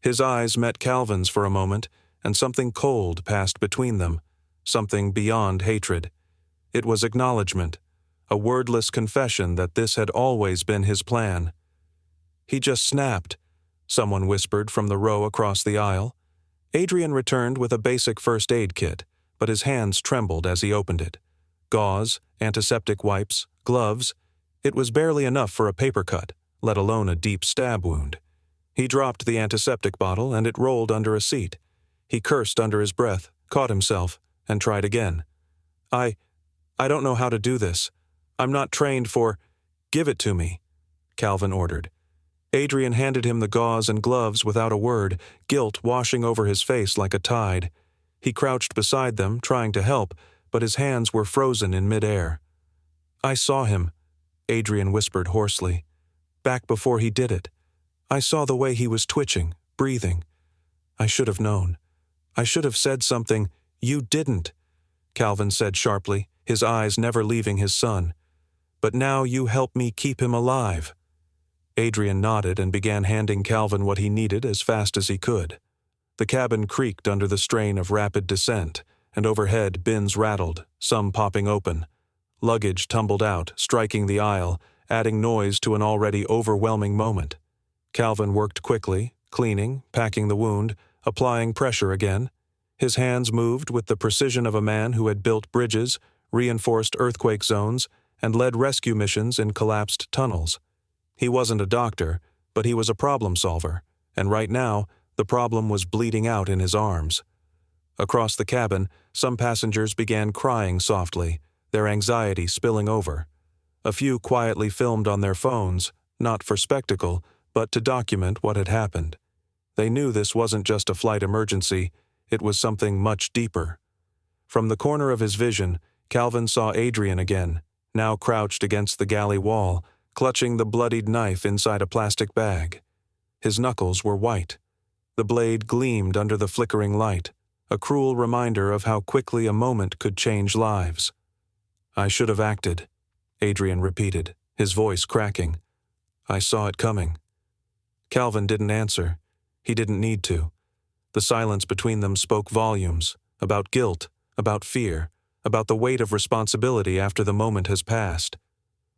His eyes met Calvin's for a moment, and something cold passed between them, something beyond hatred. It was acknowledgement, a wordless confession that this had always been his plan. "He just snapped," someone whispered from the row across the aisle. Adrian returned with a basic first aid kit, but his hands trembled as he opened it. Gauze, antiseptic wipes, gloves. It was barely enough for a paper cut, let alone a deep stab wound. He dropped the antiseptic bottle and it rolled under a seat. He cursed under his breath, caught himself, and tried again. I don't know how to do this. I'm not trained for—" "Give it to me," Calvin ordered. Adrian handed him the gauze and gloves without a word, guilt washing over his face like a tide. He crouched beside them, trying to help, but his hands were frozen in midair. "I saw him," Adrian whispered hoarsely. "Back before he did it. I saw the way he was twitching, breathing. I should have known. I should have said something." "You didn't," Calvin said sharply, his eyes never leaving his son. "But now you help me keep him alive." Adrian nodded and began handing Calvin what he needed as fast as he could. The cabin creaked under the strain of rapid descent, and overhead bins rattled, some popping open. Luggage tumbled out, striking the aisle, adding noise to an already overwhelming moment. Calvin worked quickly, cleaning, packing the wound, applying pressure again. His hands moved with the precision of a man who had built bridges, reinforced earthquake zones, and led rescue missions in collapsed tunnels. He wasn't a doctor, but he was a problem solver, and right now, the problem was bleeding out in his arms. Across the cabin, some passengers began crying softly, their anxiety spilling over. A few quietly filmed on their phones, not for spectacle, but to document what had happened. They knew this wasn't just a flight emergency, it was something much deeper. From the corner of his vision, Calvin saw Adrian again, now crouched against the galley wall, clutching the bloodied knife inside a plastic bag. His knuckles were white. The blade gleamed under the flickering light, a cruel reminder of how quickly a moment could change lives. "I should have acted," Adrian repeated, his voice cracking. "I saw it coming." Calvin didn't answer. He didn't need to. The silence between them spoke volumes, about guilt, about fear, about the weight of responsibility after the moment has passed.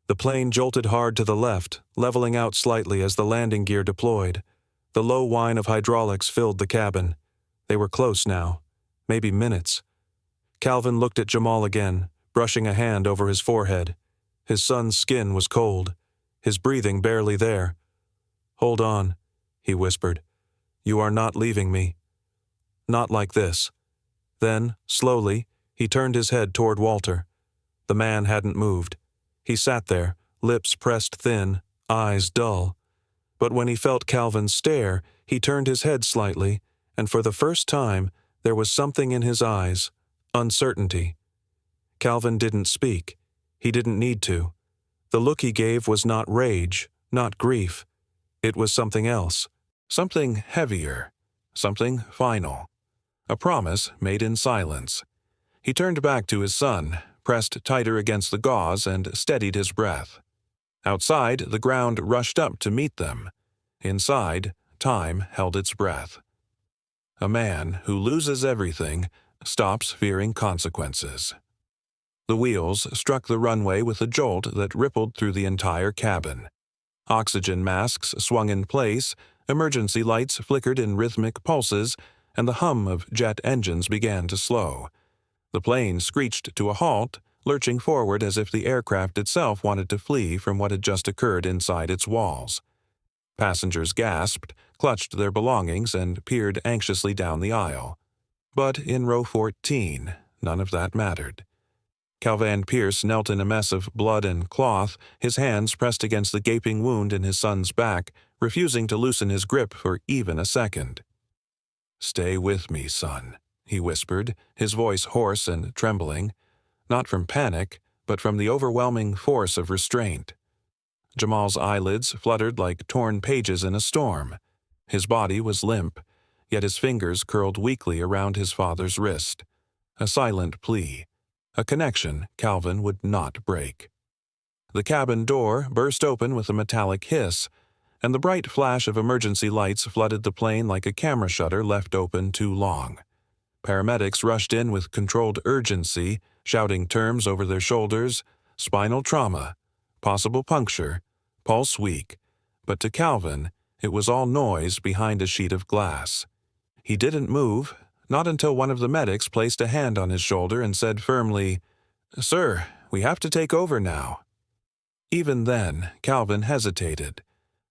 The plane jolted hard to the left, leveling out slightly as the landing gear deployed. The low whine of hydraulics filled the cabin. They were close now, maybe minutes. Calvin looked at Jamal again, brushing a hand over his forehead. His son's skin was cold, his breathing barely there. "Hold on," he whispered. "You are not leaving me. Not like this." Then, slowly, he turned his head toward Walter. The man hadn't moved. He sat there, lips pressed thin, eyes dull. But when he felt Calvin's stare, he turned his head slightly, and for the first time, there was something in his eyes, uncertainty. Calvin didn't speak. He didn't need to. The look he gave was not rage, not grief. It was something else, something heavier, something final. A promise made in silence. He turned back to his son, pressed tighter against the gauze, and steadied his breath. Outside, the ground rushed up to meet them. Inside, time held its breath. A man who loses everything stops fearing consequences. The wheels struck the runway with a jolt that rippled through the entire cabin. Oxygen masks swung in place, emergency lights flickered in rhythmic pulses, and the hum of jet engines began to slow. The plane screeched to a halt, lurching forward as if the aircraft itself wanted to flee from what had just occurred inside its walls. Passengers gasped, clutched their belongings, and peered anxiously down the aisle. But in row 14, none of that mattered. Calvin Pierce knelt in a mess of blood and cloth, his hands pressed against the gaping wound in his son's back, refusing to loosen his grip for even a second. "Stay with me, son," he whispered, his voice hoarse and trembling, not from panic, but from the overwhelming force of restraint. Jamal's eyelids fluttered like torn pages in a storm. His body was limp, yet his fingers curled weakly around his father's wrist. A silent plea. A connection Calvin would not break. The cabin door burst open with a metallic hiss, and the bright flash of emergency lights flooded the plane like a camera shutter left open too long. Paramedics rushed in with controlled urgency, shouting terms over their shoulders: spinal trauma, possible puncture, pulse weak. But to Calvin, it was all noise behind a sheet of glass. He didn't move, not until one of the medics placed a hand on his shoulder and said firmly, "Sir, we have to take over now." Even then, Calvin hesitated.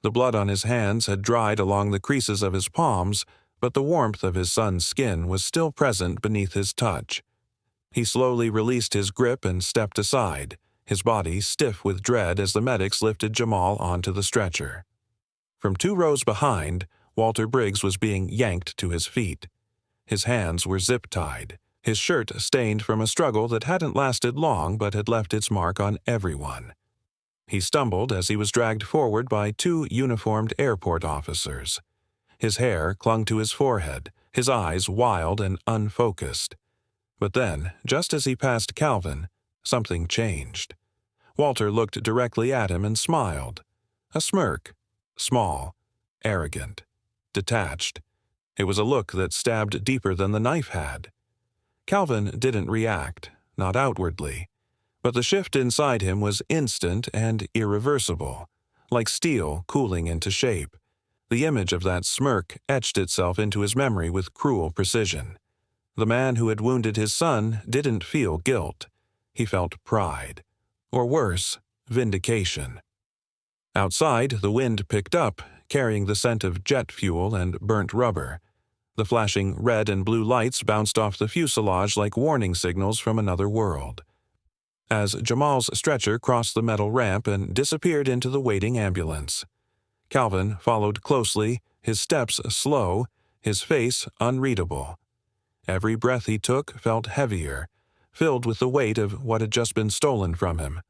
The blood on his hands had dried along the creases of his palms, but the warmth of his son's skin was still present beneath his touch. He slowly released his grip and stepped aside, his body stiff with dread as the medics lifted Jamal onto the stretcher. From 2 rows behind, Walter Briggs was being yanked to his feet. His hands were zip-tied, his shirt stained from a struggle that hadn't lasted long but had left its mark on everyone. He stumbled as he was dragged forward by 2 uniformed airport officers. His hair clung to his forehead, his eyes wild and unfocused. But then, just as he passed Calvin, something changed. Walter looked directly at him and smiled. A smirk, small, arrogant, detached. It was a look that stabbed deeper than the knife had. Calvin didn't react, not outwardly. But the shift inside him was instant and irreversible, like steel cooling into shape. The image of that smirk etched itself into his memory with cruel precision. The man who had wounded his son didn't feel guilt. He felt pride. Or worse, vindication. Outside, the wind picked up, carrying the scent of jet fuel and burnt rubber. The flashing red and blue lights bounced off the fuselage like warning signals from another world. As Jamal's stretcher crossed the metal ramp and disappeared into the waiting ambulance, Calvin followed closely, his steps slow, his face unreadable. Every breath he took felt heavier, filled with the weight of what had just been stolen from him.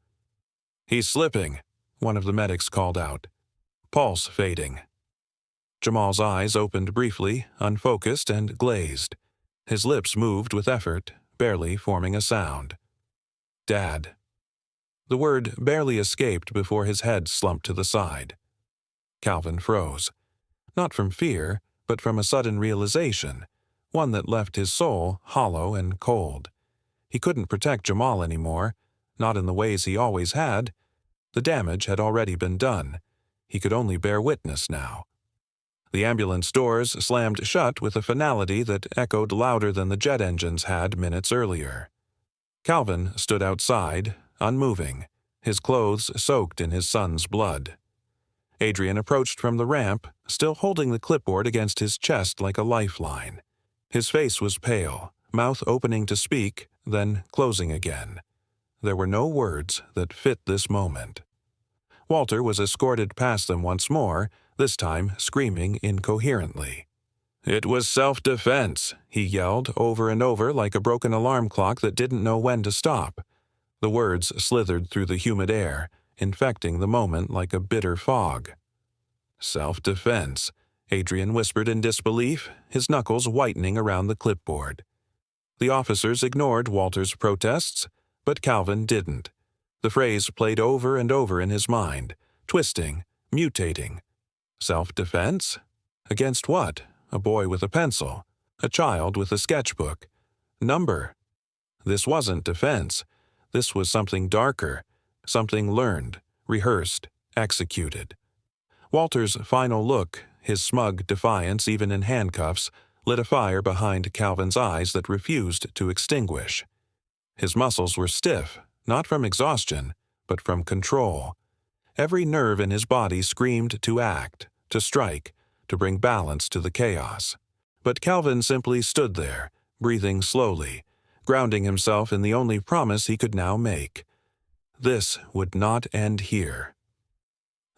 "He's slipping," one of the medics called out. "Pulse fading." Jamal's eyes opened briefly, unfocused and glazed. His lips moved with effort, barely forming a sound. "Dad." The word barely escaped before his head slumped to the side. Calvin froze. Not from fear, but from a sudden realization, one that left his soul hollow and cold. He couldn't protect Jamal anymore, not in the ways he always had. The damage had already been done. He could only bear witness now. The ambulance doors slammed shut with a finality that echoed louder than the jet engines had minutes earlier. Calvin stood outside, unmoving, his clothes soaked in his son's blood. Adrian approached from the ramp, still holding the clipboard against his chest like a lifeline. His face was pale, mouth opening to speak, then closing again. There were no words that fit this moment. Walter was escorted past them once more, this time screaming incoherently. "It was self-defense," he yelled over and over like a broken alarm clock that didn't know when to stop. The words slithered through the humid air, infecting the moment like a bitter fog. "Self-defense," Adrian whispered in disbelief, his knuckles whitening around the clipboard. The officers ignored Walter's protests, but Calvin didn't. The phrase played over and over in his mind, twisting, mutating. Self-defense? Against what? A boy with a pencil? A child with a sketchbook? Number? This wasn't defense. This was something darker, something learned, rehearsed, executed. Walter's final look, his smug defiance even in handcuffs, lit a fire behind Calvin's eyes that refused to extinguish. His muscles were stiff, not from exhaustion, but from control. Every nerve in his body screamed to act, to strike, to bring balance to the chaos. But Calvin simply stood there, breathing slowly, grounding himself in the only promise he could now make. This would not end here.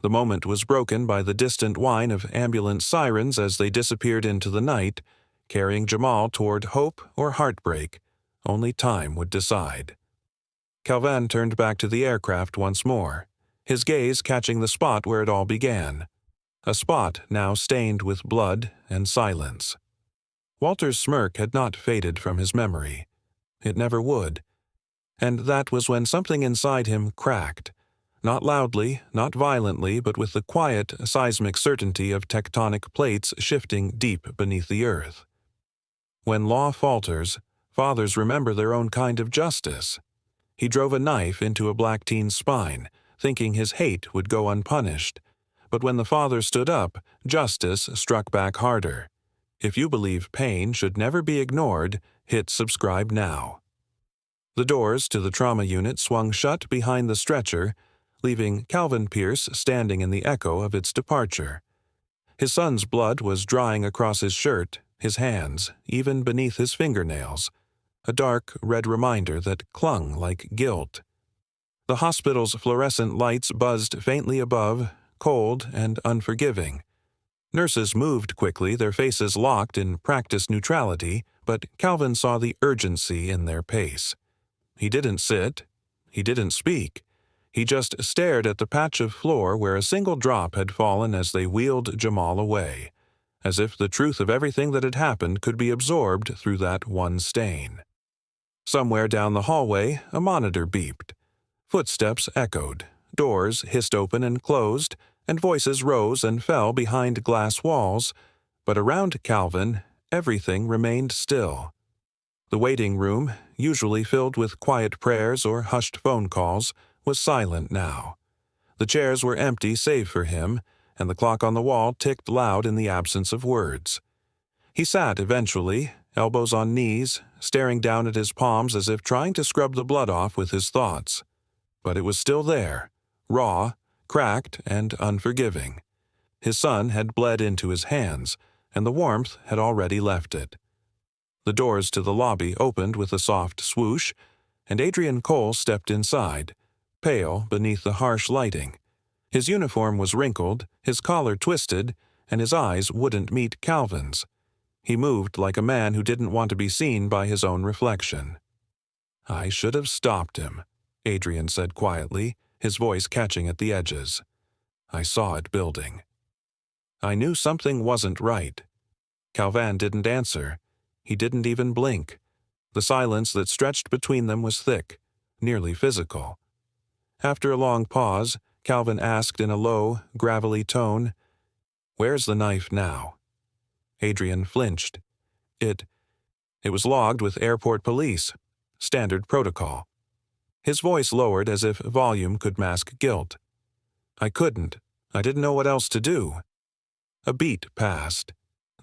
The moment was broken by the distant whine of ambulance sirens as they disappeared into the night, carrying Jamal toward hope or heartbreak. Only time would decide. Calvin turned back to the aircraft once more, his gaze catching the spot where it all began, a spot now stained with blood and silence. Walter's smirk had not faded from his memory. It never would. And that was when something inside him cracked, not loudly, not violently, but with the quiet, seismic certainty of tectonic plates shifting deep beneath the earth. When law falters, fathers remember their own kind of justice. He drove a knife into a black teen's spine, thinking his hate would go unpunished. But when the father stood up, justice struck back harder. If you believe pain should never be ignored, hit subscribe now. The doors to the trauma unit swung shut behind the stretcher, leaving Calvin Pierce standing in the echo of its departure. His son's blood was drying across his shirt, his hands, even beneath his fingernails, a dark red reminder that clung like guilt. The hospital's fluorescent lights buzzed faintly above, cold and unforgiving. Nurses moved quickly, their faces locked in practiced neutrality, but Calvin saw the urgency in their pace. He didn't sit. He didn't speak. He just stared at the patch of floor where a single drop had fallen as they wheeled Jamal away, as if the truth of everything that had happened could be absorbed through that one stain. Somewhere down the hallway, a monitor beeped. Footsteps echoed, doors hissed open and closed, and voices rose and fell behind glass walls, but around Calvin, everything remained still. The waiting room, usually filled with quiet prayers or hushed phone calls, was silent now. The chairs were empty save for him, and the clock on the wall ticked loud in the absence of words. He sat eventually, elbows on knees, staring down at his palms as if trying to scrub the blood off with his thoughts. But it was still there, raw, cracked, and unforgiving. His son had bled into his hands, and the warmth had already left it. The doors to the lobby opened with a soft swoosh, and Adrian Cole stepped inside, pale beneath the harsh lighting. His uniform was wrinkled, his collar twisted, and his eyes wouldn't meet Calvin's. He moved like a man who didn't want to be seen by his own reflection. "I should have stopped him," Adrian said quietly, his voice catching at the edges. "I saw it building." I knew something wasn't right. Calvin didn't answer. He didn't even blink. The silence that stretched between them was thick, nearly physical. After a long pause, Calvin asked in a low, gravelly tone, "Where's the knife now?" Adrian flinched. It was logged with airport police. Standard protocol. His voice lowered as if volume could mask guilt. "I couldn't. I didn't know what else to do." A beat passed.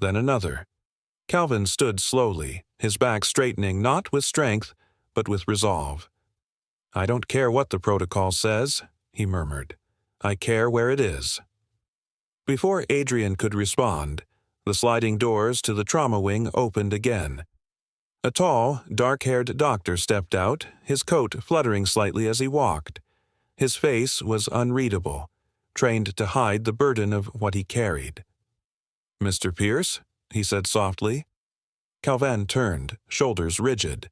Then another. Calvin stood slowly, his back straightening not with strength, but with resolve. "I don't care what the protocol says," he murmured. "I care where it is." Before Adrian could respond, the sliding doors to the trauma wing opened again. A tall, dark-haired doctor stepped out, his coat fluttering slightly as he walked. His face was unreadable, trained to hide the burden of what he carried. "Mr. Pierce?" he said softly. Calvin turned, shoulders rigid.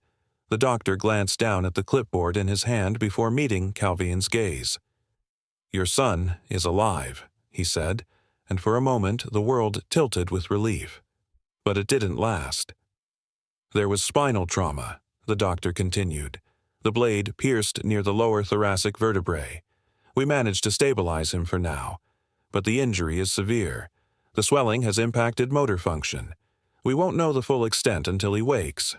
The doctor glanced down at the clipboard in his hand before meeting Calvin's gaze. "Your son is alive," he said, and for a moment the world tilted with relief. But it didn't last. "There was spinal trauma," the doctor continued. "The blade pierced near the lower thoracic vertebrae. We managed to stabilize him for now. But the injury is severe. The swelling has impacted motor function. We won't know the full extent until he wakes."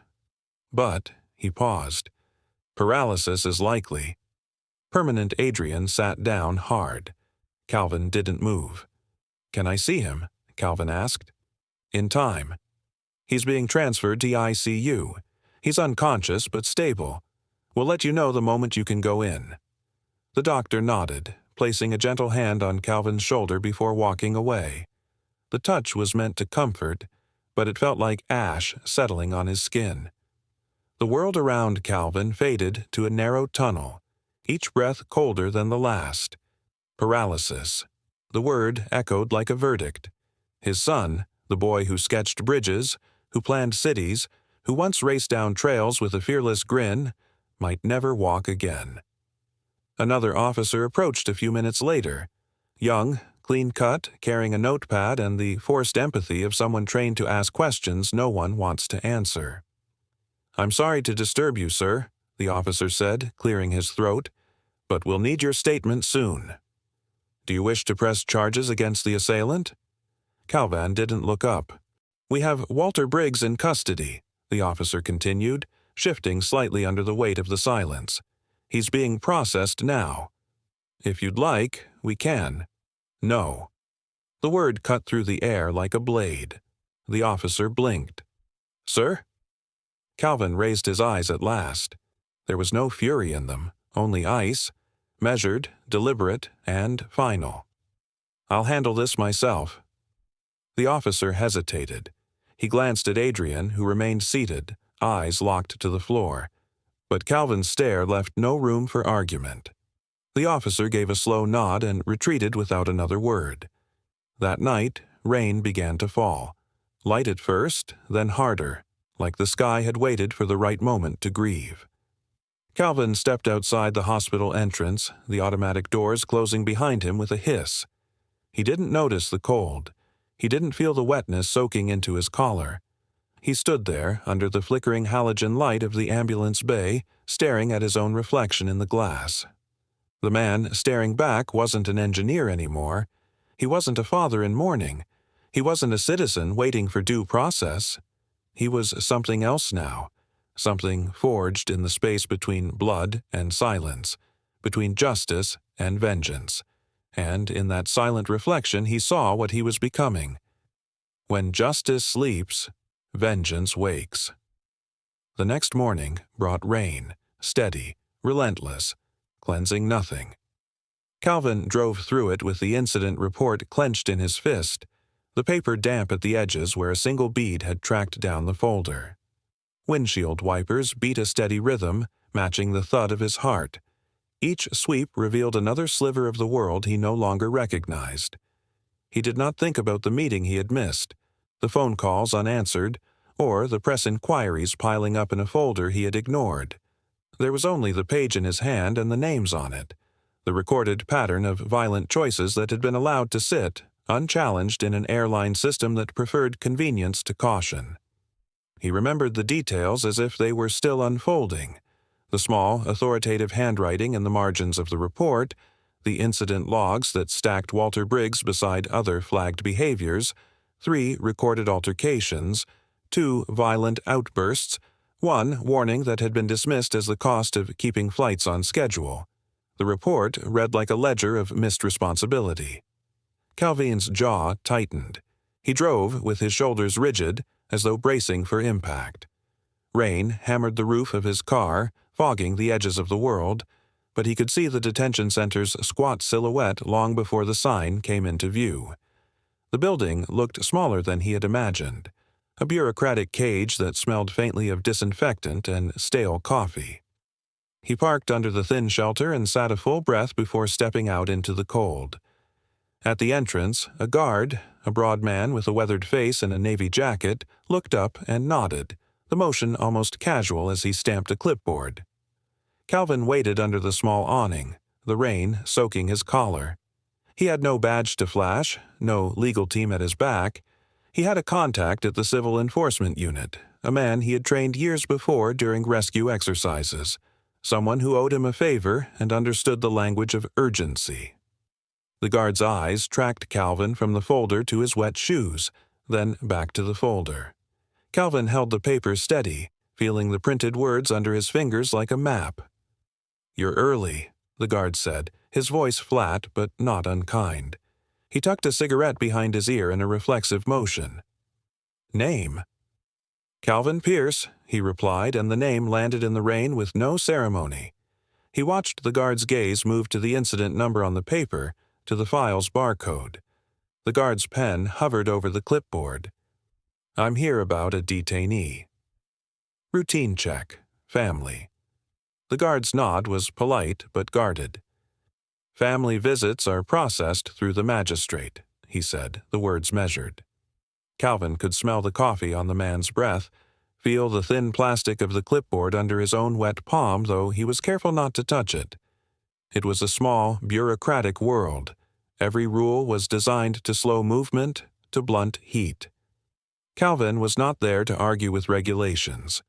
But he paused. Paralysis is likely. Permanent Adrian sat down hard. Calvin didn't move. "Can I see him?" Calvin asked. "In time. He's being transferred to ICU. He's unconscious but stable. We'll let you know the moment you can go in." The doctor nodded, placing a gentle hand on Calvin's shoulder before walking away. The touch was meant to comfort, but it felt like ash settling on his skin. The world around Calvin faded to a narrow tunnel, each breath colder than the last. Paralysis. The word echoed like a verdict. His son, the boy who sketched bridges, who planned cities, who once raced down trails with a fearless grin, might never walk again. Another officer approached a few minutes later. Young, clean-cut, carrying a notepad and the forced empathy of someone trained to ask questions no one wants to answer. "I'm sorry to disturb you, sir," the officer said, clearing his throat, "but we'll need your statement soon." "Do you wish to press charges against the assailant?" Calvin didn't look up. "We have Walter Briggs in custody," the officer continued, shifting slightly under the weight of the silence. "He's being processed now. If you'd like, we can." "No." The word cut through the air like a blade. The officer blinked. "Sir?" Calvin raised his eyes at last. There was no fury in them, only ice, measured, deliberate, and final. "I'll handle this myself." The officer hesitated. He glanced at Adrian, who remained seated, eyes locked to the floor. But Calvin's stare left no room for argument. The officer gave a slow nod and retreated without another word. That night, rain began to fall. Light at first, then harder, like the sky had waited for the right moment to grieve. Calvin stepped outside the hospital entrance, the automatic doors closing behind him with a hiss. He didn't notice the cold. He didn't feel the wetness soaking into his collar. He stood there, under the flickering halogen light of the ambulance bay, staring at his own reflection in the glass. The man staring back wasn't an engineer anymore. He wasn't a father in mourning. He wasn't a citizen waiting for due process. He was something else now, something forged in the space between blood and silence, between justice and vengeance. And in that silent reflection he saw what he was becoming. When justice sleeps, vengeance wakes. The next morning brought rain, steady, relentless, cleansing nothing. Calvin drove through it with the incident report clenched in his fist, the paper damp at the edges where a single bead had tracked down the folder. Windshield wipers beat a steady rhythm, matching the thud of his heart. Each sweep revealed another sliver of the world he no longer recognized. He did not think about the meeting he had missed, the phone calls unanswered, or the press inquiries piling up in a folder he had ignored. There was only the page in his hand and the names on it, the recorded pattern of violent choices that had been allowed to sit, unchallenged in an airline system that preferred convenience to caution. He remembered the details as if they were still unfolding. The small, authoritative handwriting in the margins of the report, the incident logs that stacked Walter Briggs beside other flagged behaviors, 3 recorded altercations, 2 violent outbursts, 1 warning that had been dismissed as the cost of keeping flights on schedule. The report read like a ledger of missed responsibility. Calvin's jaw tightened. He drove with his shoulders rigid, as though bracing for impact. Rain hammered the roof of his car, fogging the edges of the world, but he could see the detention center's squat silhouette long before the sign came into view. The building looked smaller than he had imagined, a bureaucratic cage that smelled faintly of disinfectant and stale coffee. He parked under the thin shelter and sat a full breath before stepping out into the cold. At the entrance, a guard, a broad man with a weathered face and a navy jacket, looked up and nodded, the motion almost casual as he stamped a clipboard. Calvin waited under the small awning, the rain soaking his collar. He had no badge to flash, no legal team at his back. He had a contact at the Civil Enforcement Unit, a man he had trained years before during rescue exercises, someone who owed him a favor and understood the language of urgency. The guard's eyes tracked Calvin from the folder to his wet shoes, then back to the folder. Calvin held the paper steady, feeling the printed words under his fingers like a map. "You're early," the guard said, his voice flat but not unkind. He tucked a cigarette behind his ear in a reflexive motion. "Name?" "Calvin Pierce," he replied, and the name landed in the rain with no ceremony. He watched the guard's gaze move to the incident number on the paper, to the file's barcode. The guard's pen hovered over the clipboard. "I'm here about a detainee." Routine check. Family. The guard's nod was polite but guarded. "Family visits are processed through the magistrate," he said, the words measured. Calvin could smell the coffee on the man's breath, feel the thin plastic of the clipboard under his own wet palm, though he was careful not to touch it. It was a small, bureaucratic world. Every rule was designed to slow movement, to blunt heat. Calvin was not there to argue with regulations.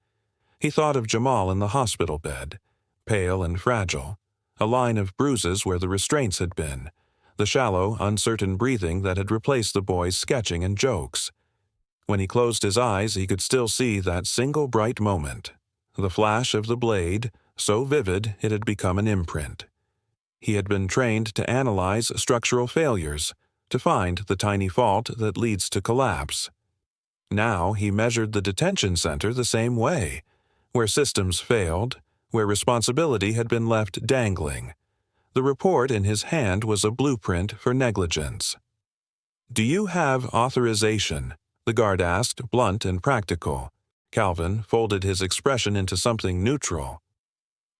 He thought of Jamal in the hospital bed, pale and fragile, a line of bruises where the restraints had been, the shallow, uncertain breathing that had replaced the boy's sketching and jokes. When he closed his eyes, he could still see that single bright moment, the flash of the blade, so vivid it had become an imprint. He had been trained to analyze structural failures, to find the tiny fault that leads to collapse. Now he measured the detention center the same way, where systems failed, where responsibility had been left dangling. The report in his hand was a blueprint for negligence. "Do you have authorization?" the guard asked, blunt and practical. Calvin folded his expression into something neutral.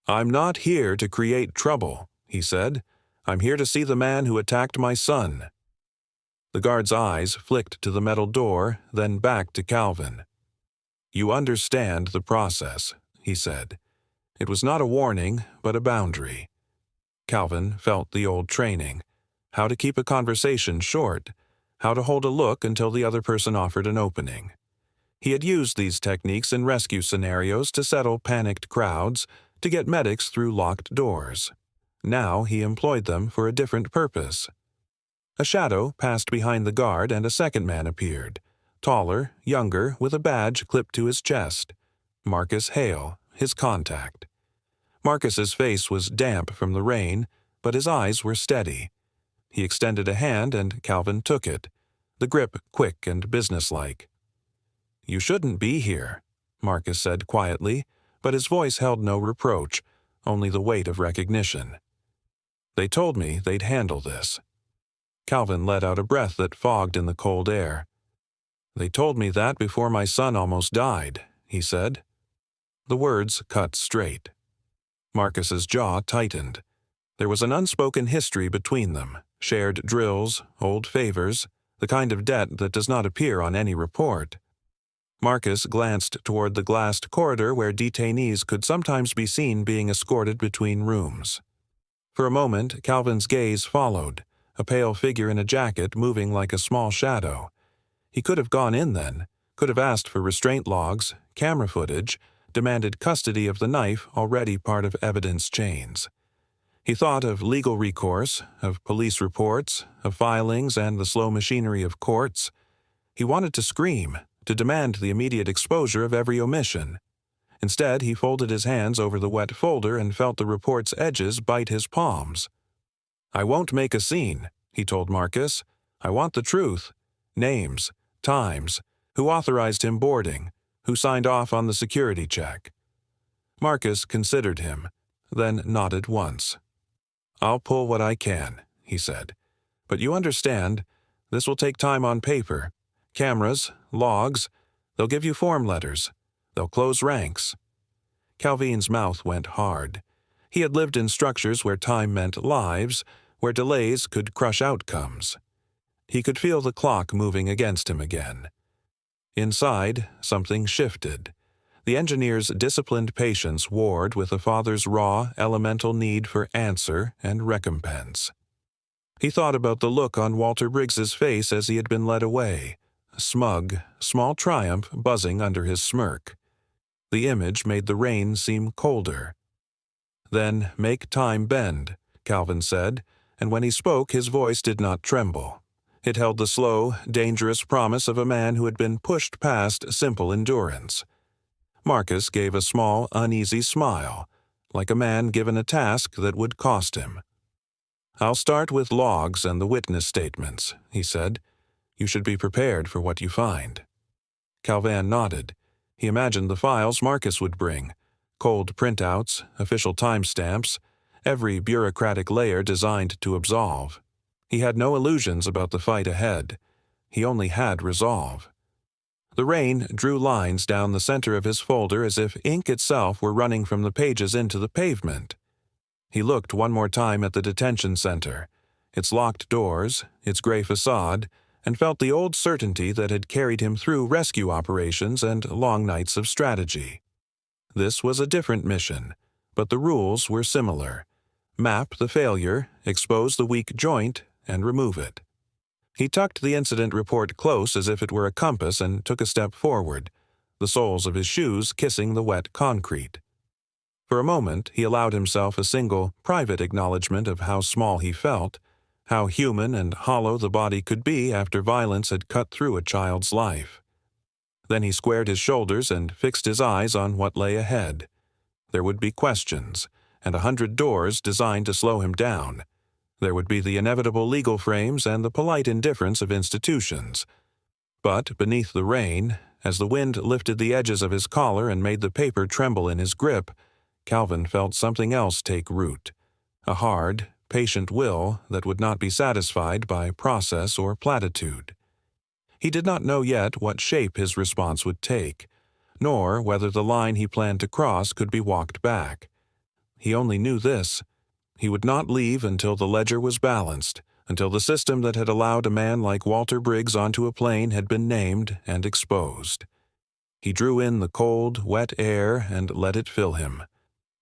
"I'm not here to create trouble," he said. "I'm here to see the man who attacked my son." The guard's eyes flicked to the metal door, then back to Calvin. "You understand the process," he said. It was not a warning, but a boundary. Calvin felt the old training. How to keep a conversation short. How to hold a look until the other person offered an opening. He had used these techniques in rescue scenarios to settle panicked crowds, to get medics through locked doors. Now he employed them for a different purpose. A shadow passed behind the guard and a second man appeared, taller, younger, with a badge clipped to his chest. Marcus Hale, his contact. Marcus's face was damp from the rain, but his eyes were steady. He extended a hand and Calvin took it, the grip quick and businesslike. "You shouldn't be here," Marcus said quietly, but his voice held no reproach, only the weight of recognition. "They told me they'd handle this." Calvin let out a breath that fogged in the cold air. "They told me that before my son almost died," he said. The words cut straight. Marcus's jaw tightened. There was an unspoken history between them, shared drills, old favors, the kind of debt that does not appear on any report. Marcus glanced toward the glassed corridor where detainees could sometimes be seen being escorted between rooms. For a moment, Calvin's gaze followed, a pale figure in a jacket moving like a small shadow. He could have gone in then, could have asked for restraint logs, camera footage, demanded custody of the knife already part of evidence chains. He thought of legal recourse, of police reports, of filings and the slow machinery of courts. He wanted to scream, to demand the immediate exposure of every omission. Instead, he folded his hands over the wet folder and felt the report's edges bite his palms. "I won't make a scene," he told Marcus. "I want the truth. Names, times, who authorized him boarding, who signed off on the security check." Marcus considered him, then nodded once. "I'll pull what I can," he said. "But you understand, this will take time on paper. Cameras, logs, they'll give you form letters. They'll close ranks." Calvin's mouth went hard. He had lived in structures where time meant lives, where delays could crush outcomes. He could feel the clock moving against him again. Inside, something shifted. The engineer's disciplined patience warred with the father's raw, elemental need for answer and recompense. He thought about the look on Walter Briggs's face as he had been led away, a smug, small triumph buzzing under his smirk. The image made the rain seem colder. "Then make time bend," Calvin said, and when he spoke his voice did not tremble. It held the slow, dangerous promise of a man who had been pushed past simple endurance. Marcus gave a small, uneasy smile, like a man given a task that would cost him. "I'll start with logs and the witness statements," he said. "You should be prepared for what you find." Calvin nodded. He imagined the files Marcus would bring: cold printouts, official timestamps, every bureaucratic layer designed to absolve. He had no illusions about the fight ahead. He only had resolve. The rain drew lines down the center of his folder as if ink itself were running from the pages into the pavement. He looked one more time at the detention center, its locked doors, its gray facade, and felt the old certainty that had carried him through rescue operations and long nights of strategy. This was a different mission, but the rules were similar. Map the failure, expose the weak joint, and remove it. He tucked the incident report close as if it were a compass and took a step forward, the soles of his shoes kissing the wet concrete. For a moment, he allowed himself a single, private acknowledgement of how small he felt, how human and hollow the body could be after violence had cut through a child's life. Then he squared his shoulders and fixed his eyes on what lay ahead. There would be questions, and 100 doors designed to slow him down. There would be the inevitable legal frames and the polite indifference of institutions. But beneath the rain, as the wind lifted the edges of his collar and made the paper tremble in his grip, Calvin felt something else take root, a hard, patient will that would not be satisfied by process or platitude. He did not know yet what shape his response would take, nor whether the line he planned to cross could be walked back. He only knew this: he would not leave until the ledger was balanced, until the system that had allowed a man like Walter Briggs onto a plane had been named and exposed. He drew in the cold, wet air and let it fill him.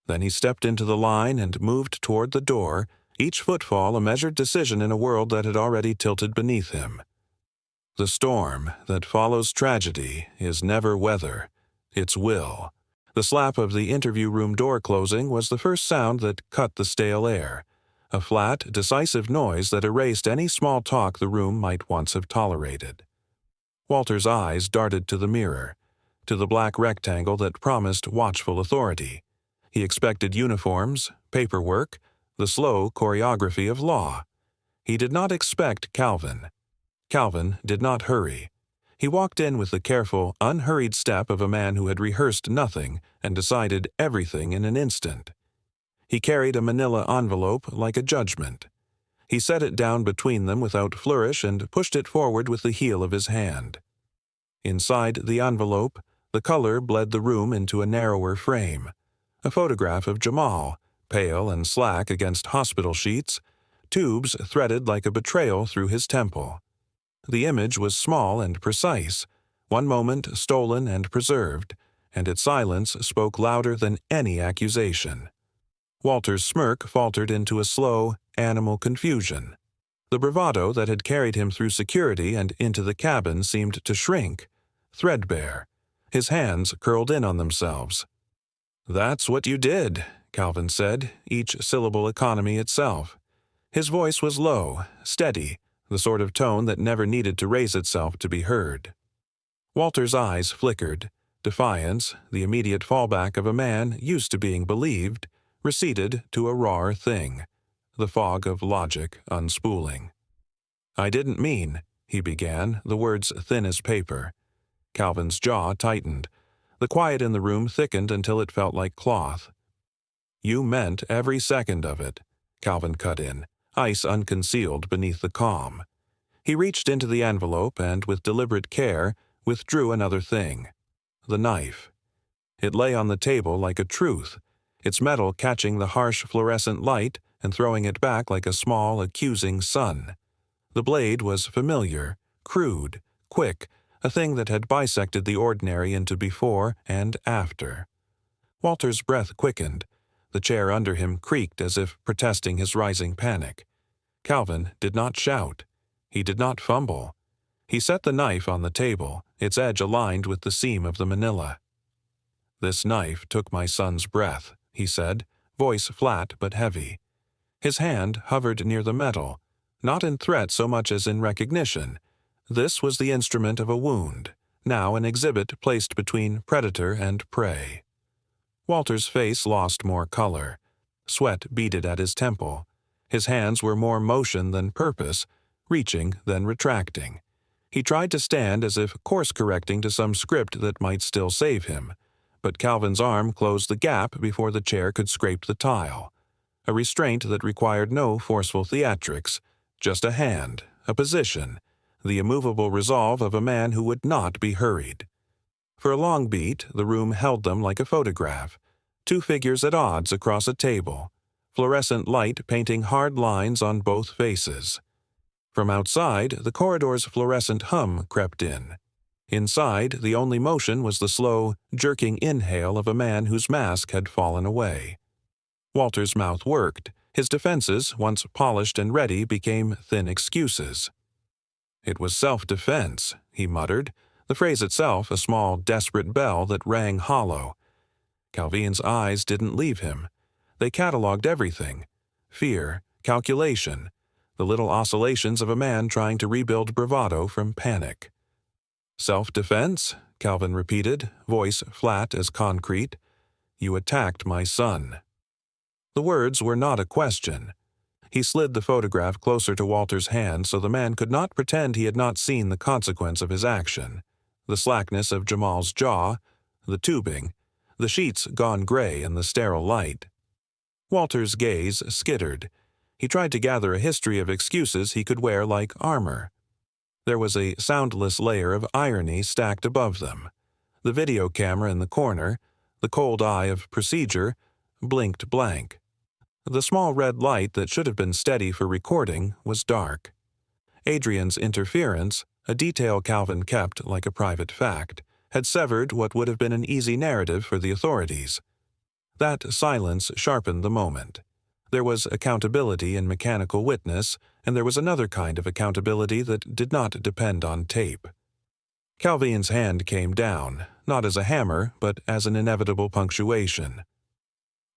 Then he stepped into the line and moved toward the door, each footfall a measured decision in a world that had already tilted beneath him. The storm that follows tragedy is never weather, it's will. The slap of the interview room door closing was the first sound that cut the stale air, a flat, decisive noise that erased any small talk the room might once have tolerated. Walter's eyes darted to the mirror, to the black rectangle that promised watchful authority. He expected uniforms, paperwork, the slow choreography of law. He did not expect Calvin. Calvin did not hurry. He walked in with the careful, unhurried step of a man who had rehearsed nothing and decided everything in an instant. He carried a manila envelope like a judgment. He set it down between them without flourish and pushed it forward with the heel of his hand. Inside the envelope, the color bled the room into a narrower frame. A photograph of Jamal, pale and slack against hospital sheets, tubes threaded like a betrayal through his temple. The image was small and precise, one moment stolen and preserved, and its silence spoke louder than any accusation. Walter's smirk faltered into a slow, animal confusion. The bravado that had carried him through security and into the cabin seemed to shrink, threadbare. His hands curled in on themselves. "That's what you did," Calvin said, each syllable economy itself. His voice was low, steady, the sort of tone that never needed to raise itself to be heard. Walter's eyes flickered. Defiance, the immediate fallback of a man used to being believed, receded to a rawer thing, the fog of logic unspooling. "I didn't mean," he began, the words thin as paper. Calvin's jaw tightened. The quiet in the room thickened until it felt like cloth. "You meant every second of it," Calvin cut in, ice unconcealed beneath the calm. He reached into the envelope and, with deliberate care, withdrew another thing: the knife. It lay on the table like a truth, its metal catching the harsh fluorescent light and throwing it back like a small, accusing sun. The blade was familiar, crude, quick, a thing that had bisected the ordinary into before and after. Walter's breath quickened. The chair under him creaked as if protesting his rising panic. Calvin did not shout. He did not fumble. He set the knife on the table, its edge aligned with the seam of the manila. "This knife took my son's breath," he said, voice flat but heavy. His hand hovered near the metal, not in threat so much as in recognition. This was the instrument of a wound, now an exhibit placed between predator and prey. Walter's face lost more color. Sweat beaded at his temple. His hands were more motion than purpose, reaching than retracting. He tried to stand as if course-correcting to some script that might still save him, but Calvin's arm closed the gap before the chair could scrape the tile. A restraint that required no forceful theatrics, just a hand, a position, the immovable resolve of a man who would not be hurried. For a long beat, the room held them like a photograph, two figures at odds across a table, fluorescent light painting hard lines on both faces. From outside, the corridor's fluorescent hum crept in. Inside, the only motion was the slow, jerking inhale of a man whose mask had fallen away. Walter's mouth worked. His defenses, once polished and ready, became thin excuses. "It was self-defense," he muttered, the phrase itself a small, desperate bell that rang hollow. Calvin's eyes didn't leave him. They catalogued everything: fear, calculation, the little oscillations of a man trying to rebuild bravado from panic. "Self-defense?" Calvin repeated, voice flat as concrete. "You attacked my son." The words were not a question. He slid the photograph closer to Walter's hand so the man could not pretend he had not seen the consequence of his action. The slackness of Jamal's jaw, the tubing, the sheets gone gray in the sterile light. Walter's gaze skittered. He tried to gather a history of excuses he could wear like armor. There was a soundless layer of irony stacked above them. The video camera in the corner, the cold eye of procedure, blinked blank. The small red light that should have been steady for recording was dark. Adrian's interference, a detail Calvin kept like a private fact, had severed what would have been an easy narrative for the authorities. That silence sharpened the moment. There was accountability in mechanical witness, and there was another kind of accountability that did not depend on tape. Calvin's hand came down, not as a hammer, but as an inevitable punctuation.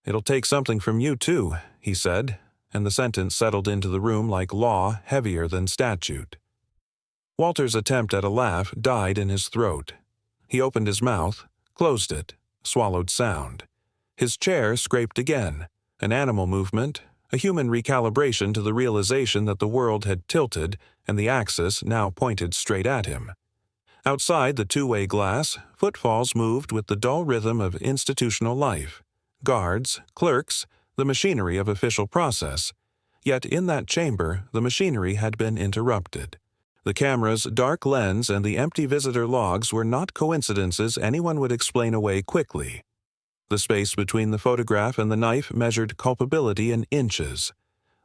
"It'll take something from you, too," he said, and the sentence settled into the room like law heavier than statute. Walter's attempt at a laugh died in his throat. He opened his mouth, closed it, swallowed sound. His chair scraped again, an animal movement, a human recalibration to the realization that the world had tilted and the axis now pointed straight at him. Outside the two-way glass, footfalls moved with the dull rhythm of institutional life. Guards, clerks, the machinery of official process. Yet in that chamber, the machinery had been interrupted. The camera's dark lens and the empty visitor logs were not coincidences anyone would explain away quickly. The space between the photograph and the knife measured culpability in inches.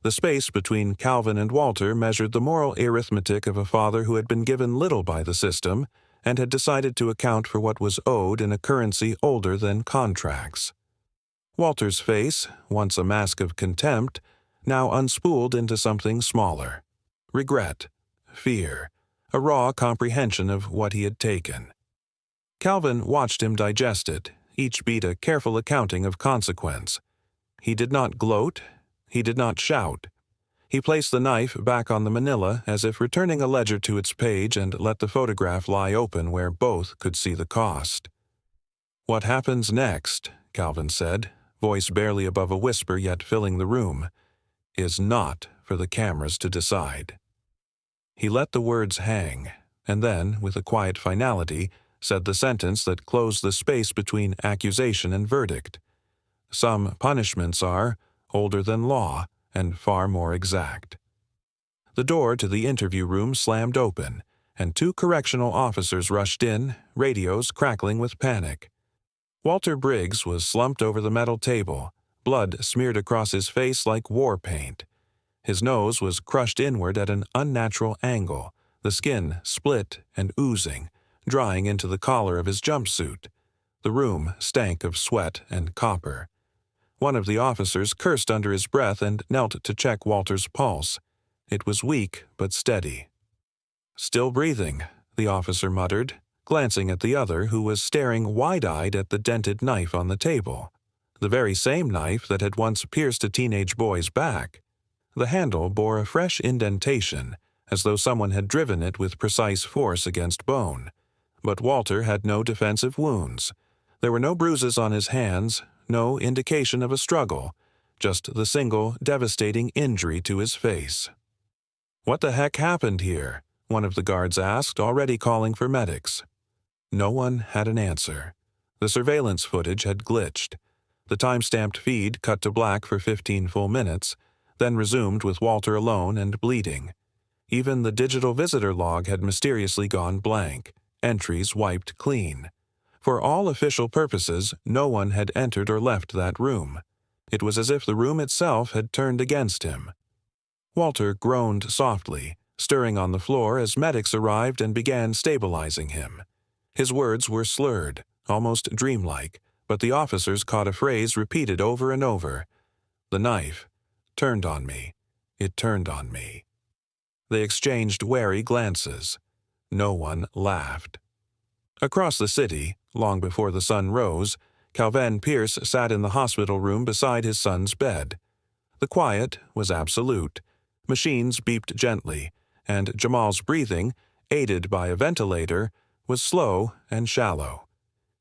The space between Calvin and Walter measured the moral arithmetic of a father who had been given little by the system and had decided to account for what was owed in a currency older than contracts. Walter's face, once a mask of contempt, now unspooled into something smaller. Regret, fear, a raw comprehension of what he had taken. Calvin watched him digest it, each beat a careful accounting of consequence. He did not gloat, he did not shout. He placed the knife back on the manila as if returning a ledger to its page and let the photograph lie open where both could see the cost. "What happens next," Calvin said, voice barely above a whisper yet filling the room, "is not for the cameras to decide." He let the words hang, and then, with a quiet finality, said the sentence that closed the space between accusation and verdict. "Some punishments are older than law and far more exact." The door to the interview room slammed open, and two correctional officers rushed in, radios crackling with panic. Walter Briggs was slumped over the metal table, blood smeared across his face like war paint. His nose was crushed inward at an unnatural angle, the skin split and oozing, drying into the collar of his jumpsuit. The room stank of sweat and copper. One of the officers cursed under his breath and knelt to check Walter's pulse. It was weak but steady. "Still breathing," the officer muttered, glancing at the other who was staring wide-eyed at the dented knife on the table. The very same knife that had once pierced a teenage boy's back. The handle bore a fresh indentation, as though someone had driven it with precise force against bone. But Walter had no defensive wounds. There were no bruises on his hands, no indication of a struggle, just the single, devastating injury to his face. "What the heck happened here?" one of the guards asked, already calling for medics. No one had an answer. The surveillance footage had glitched. The time-stamped feed cut to black for 15 full minutes, then resumed with Walter alone and bleeding. Even the digital visitor log had mysteriously gone blank, entries wiped clean. For all official purposes, no one had entered or left that room. It was as if the room itself had turned against him. Walter groaned softly, stirring on the floor as medics arrived and began stabilizing him. His words were slurred, almost dreamlike, but the officers caught a phrase repeated over and over. "The knife turned on me. It turned on me." They exchanged wary glances. No one laughed. Across the city, long before the sun rose, Calvin Pierce sat in the hospital room beside his son's bed. The quiet was absolute. Machines beeped gently, and Jamal's breathing, aided by a ventilator, was slow and shallow.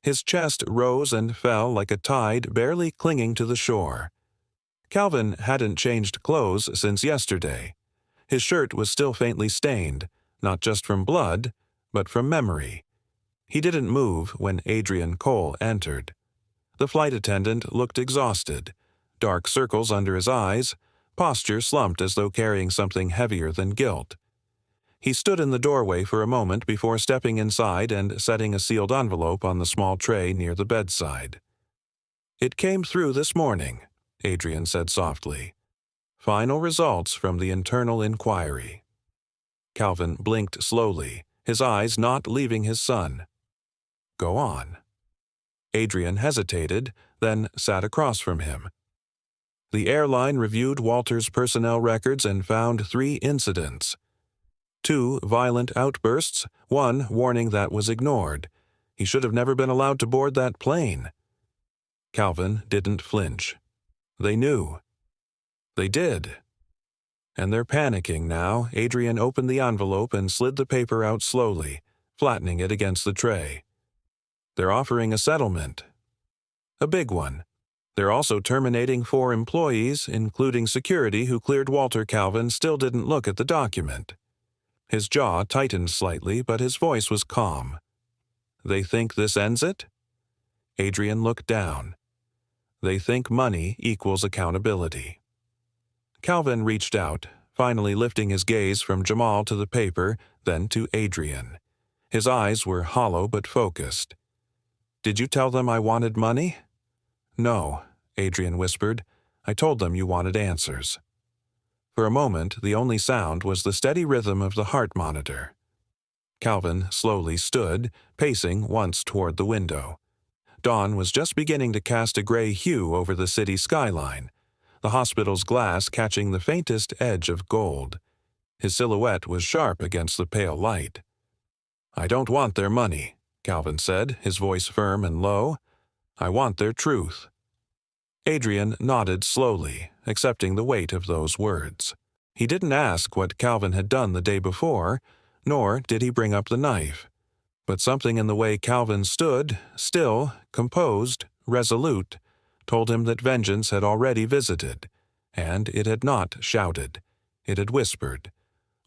His chest rose and fell like a tide barely clinging to the shore. Calvin hadn't changed clothes since yesterday. His shirt was still faintly stained, not just from blood, but from memory. He didn't move when Adrian Cole entered. The flight attendant looked exhausted, dark circles under his eyes, posture slumped as though carrying something heavier than guilt. He stood in the doorway for a moment before stepping inside and setting a sealed envelope on the small tray near the bedside. "It came through this morning," Adrian said softly. "Final results from the internal inquiry." Calvin blinked slowly, his eyes not leaving his son. "Go on." Adrian hesitated, then sat across from him. The airline reviewed Walter's personnel records and found 3 incidents. 2 violent outbursts, 1 warning that was ignored. He should have never been allowed to board that plane. Calvin didn't flinch. They knew. They did. And they're panicking now. Adrian opened the envelope and slid the paper out slowly, flattening it against the tray. They're offering a settlement. A big one. They're also terminating 4 employees, including security, who cleared Walter. Calvin still didn't look at the document. His jaw tightened slightly, but his voice was calm. "They think this ends it?" Adrian looked down. "They think money equals accountability." Calvin reached out, finally lifting his gaze from Jamal to the paper, then to Adrian. His eyes were hollow but focused. "Did you tell them I wanted money?" "No," Adrian whispered. "I told them you wanted answers." For a moment, the only sound was the steady rhythm of the heart monitor. Calvin slowly stood, pacing once toward the window. Dawn was just beginning to cast a gray hue over the city skyline, the hospital's glass catching the faintest edge of gold. His silhouette was sharp against the pale light. "I don't want their money," Calvin said, his voice firm and low. "I want their truth." Adrian nodded slowly, accepting the weight of those words. He didn't ask what Calvin had done the day before, nor did he bring up the knife. But something in the way Calvin stood, still, composed, resolute, told him that vengeance had already visited, and it had not shouted. It had whispered.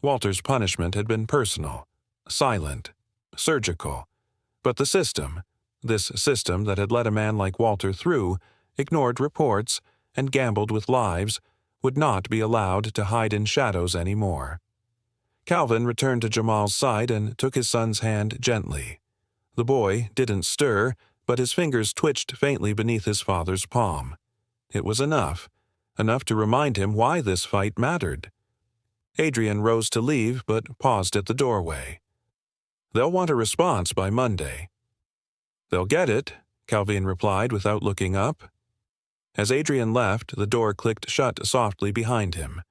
Walter's punishment had been personal, silent, surgical. But the system, this system that had let a man like Walter through, ignored reports, and gambled with lives, would not be allowed to hide in shadows anymore. Calvin returned to Jamal's side and took his son's hand gently. The boy didn't stir, but his fingers twitched faintly beneath his father's palm. It was enough to remind him why this fight mattered. Adrian rose to leave, but paused at the doorway. "They'll want a response by Monday." "They'll get it," Calvin replied without looking up. As Adrian left, the door clicked shut softly behind him.